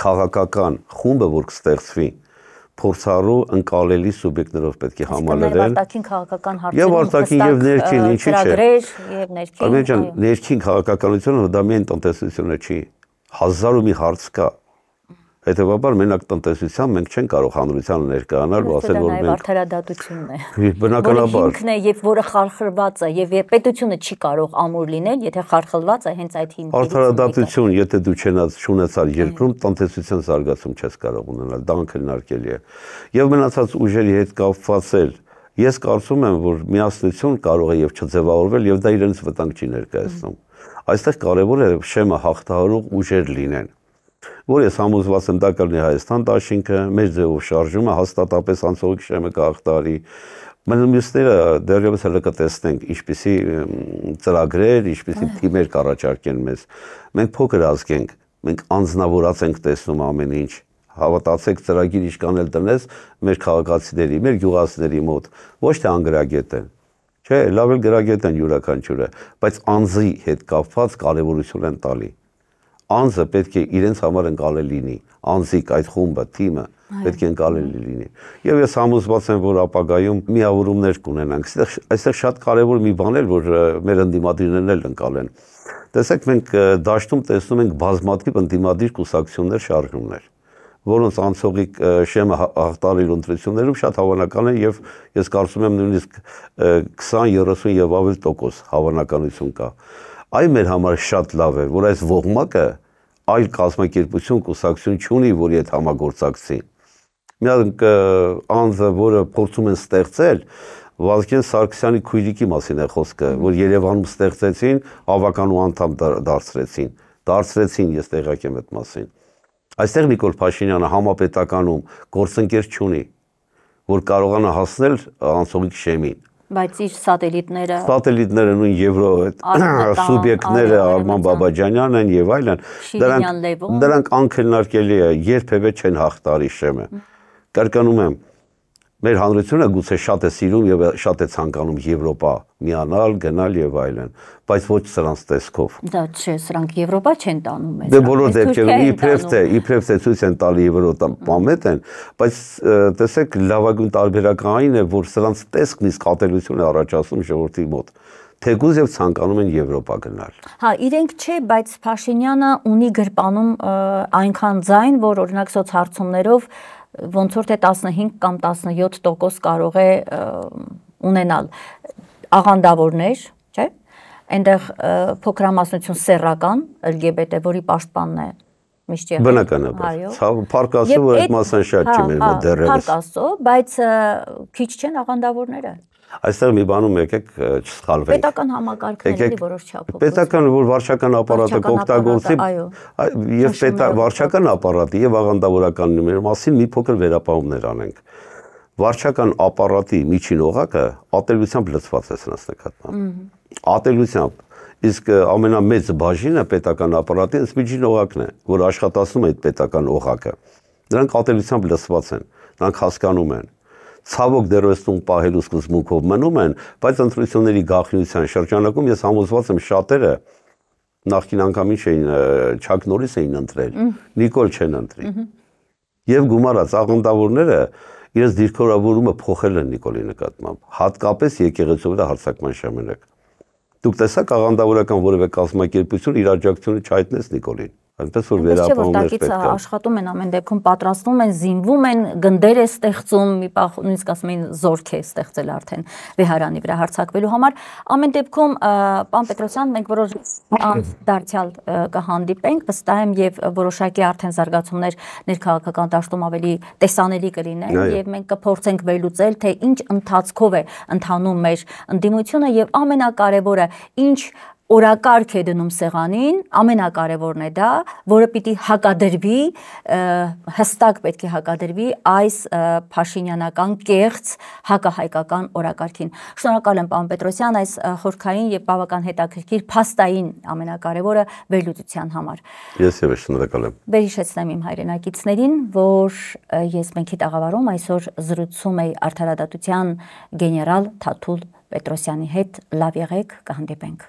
քաղաքական խումբը, որ կստեղծվի, փորձառու ընկալելի սուբյեկտներով պետք է համալրեն։ Արտաքին քաղաքական Եվ արտաքին եւ ներքին, ինչի՞ չէ։ Ներքին քաղաքականությունը դա միայն տնտեսությունը չի։ Հազար ու մի հարց կա։ Հետևաբար մենակ տնտեսությամբ մենք չենք կարող հանրությանը ներկայանալ ու ասել, որ մենք արդարադատությունն է։ Բնականաբար։ Ինքն է եւ որը խարխլված է եւ պետությունը չի կարող ամուր լինել, եթե խարխլված է հենց այդ հիմքերից։ Արդարադատություն, եթե դու չունեցար երկրում, տնտեսության զարգացում չես կարող ունենալ, դա անքննարկելի է։ Եվ մնացած ուժերի հետ կապված էլ ես կարծում եմ, որ միասնություն կարող է եւ չձևավորվել եւ դա իրենց վտանգ չի ներկայացնում։ Այստեղ կարեւոր է շեմը հաղթահարող ուժեր լինեն, որ ես համոզված եմ դա կլինի Հայաստան դաշինքը, մեր ձևով շարժումը հաստատապես անցողիկ շեմը կհաղթահարի։ Մյուսները դեռևս հələ կտեսնենք ինչպիսի ծրագրեր, ինչպիսի թիմեր կառաջարկեն մեզ։ Մենք փոքր ազգ ենք, մենք անձնավորած ենք տեսնում ամեն ինչ։ Հավատացեք, ծրագիր ինչքան էլ տնես մեր քաղաքացիների, մեր գյուղացիների մոտ, ոչ թե անգրագետ են։ Չէ, լավ էլ գրագետ են յուրաքանչյուրը, բայց անձի հետ կապված կարևորություն են տալի։ Անձը պետք է իրենց համար ընկալելի լինի, անձիկ այդ խումբը, թիմը պետք է ընկալելի լինի։ Եվ ես համոզված եմ, որ ապագայում միավորումներ կունենանք։ Այստեղ շատ կարևոր մի բան է, որ մեր ընդդիմադիրներն էլ ընկալեն։ Տեսեք, մենք դաշտում տեսնում ենք բազմաթիվ ընդդիմադիր կուսակցություններ, շարժումներ, որոնց անցողիկ շեմը հաղթարել ընտրություններում շատ հավանական է եւ ես կարծում եմ նույնիսկ 20-30 եւ ավելի տոկոս հավանականություն կա։ Այն մեր համար շատ լավ է, որ այս ողմակը այլ կազմակերպություն կուսակցություն չունի, որի հետ համագործակցի։ Մի հատ անձը, որը փորձում են ստեղծել, Վազգեն Սարգսյանի քույրիկի մասին է խոսքը, որ Երևանում ստեղծեցին, հավաքանու անդամ դարձրեցին, ես տեղյակ եմ այդ մասին։ Այստեղ Նիկոլ Փաշինյանը համապետականում գործընկեր չունի, որ կարողանա հասնել անցողիկ շեմին։ Բայց իր սատելիտները նույն եվրո սուբյեկտները Արման Բաբաջանյանն են եւ այլն, դրանք անքննարկելի է, երբևէ չեն հաղթարի շեմը։ Կարկանում եմ, մեր հանրությունը գուցե շատ է սիրում եւ շատ է ցանկանում Եվրոպա միանալ, գնալ եւ այլն, բայց ոչ սրանց տեսքով։ Դա չէ, սրանք Եվրոպա չեն տանում մեզ։ Դե բոլոր դեպքերում իբրև թե ցույց են տալի Եվրոպամետ են, բայց տեսեք լավագույն տարբերակը այն է, որ սրանց տեսքն իսկ ատելություն է առաջացնում ժողովրդի մոտ։ Թեկուզ եւ ցանկանում են Եվրոպա գնալ։ Հա, իրենք չէ, բայց Փաշինյանը ունի գրպանում այնքան ձայն, որ օրինակ սոցհարցումներով ոնց որ թե 15 կամ 17% կարող է ունենալ աղանդավորներ, չէ՞։ Այնտեղ փոքրամասնություն սեռական LGBT, որի պաշտպանն է միշտ եղել։ Բնականաբար։ Փառք Աստծո, որ այդ մասն շատ չի մեր մոտ դեռևս։ Փառք Աստծո, բայց քիչ չեն աղանդավորները։ Այստեղ մի բանում եկեք չսխալվենք։ Պետական համակարգների որոշ չափով։ Պետական, որ վարչական ապարատը կօգտագործի, եւ վարչական ապարատի եւ աղանդավորականների մասին մի փոքր վերապահումներ անենք։ Վարչական ապարատի միջին օղակը ատելությամբ լցված է սրանց նկատմամբ։ Ատելությամբ, իսկ ամենամեծ բաժինը պետական ապարատի միջին օղակն է, որ աշխատացնում է այդ պետական օղակը։ Նրանք ատելությամբ լցված են, նրանք հասկանում են։ Ցավոք դեռևս տուն պահելու սկզբունքով մնում են, բայց ընտրությունների գաղտնիության շրջանակում ես համոզված եմ շատերը նախկին անգամ ինչ էին Չակ Նորրիս էին ընտրել, Նիկոլ չեն ընտրի։ Եվ գումարած աղանդավորները իրենց դիրքորավորումը փոխել են Նիկոլի նկատմամբ, հատկապես եկեղեցու վրա հարձակման ժամանակ։ Դուք տեսաք աղանդավորական որևէ կազմակերպություն իր աջակցությունը չհայտնեց Նիկոլին։ Այնպես որ վերապահումներ պետք է աշխատում են ամեն դեպքում պատրաստվում են, զինվում են, գնդեր է ստեղծում, մի պահ նույնիսկ ասում են զորք է ստեղծել արդեն Վեհարանի վրա հարձակվելու համար։ Ամեն դեպքում պարոն Պետրոսյան, մենք որոշ դարձյալ կհանդիպենք, վստահ եմ եւ որոշակի արդեն զարգացումներ ներքաղաքական դաշտում ավելի տեսանելի կլինեն եւ մենք կփորձենք վերլուծել, թե ինչ ընթացքով է ընթանում մեր ընդդիմությունը եւ ամենակարևորը ինչ օրակարգ է դնում սեղանին, ամենակարևորն է դա, որը պիտի հակադրվի, հստակ պետք է հակադրվի այս փաշինյանական կեղծ հակահայկական օրակարգին։ Շնորհակալ եմ պարոն Պետրոսյան այս խորքային եւ բավական հետաքրքիր փաստային ամենակարևորը վերլուծության համար։ Ես եւս շնորհակալ եմ։ Վերհիշեցնեմ իմ հայրենակիցներին, որ ես Մենքի տաղավարում այսօր զրուցում էի արդարադատության գեներալ Թաթուլ Պետրոսյանի հետ։ Լավ եղեք, կհանդիպենք։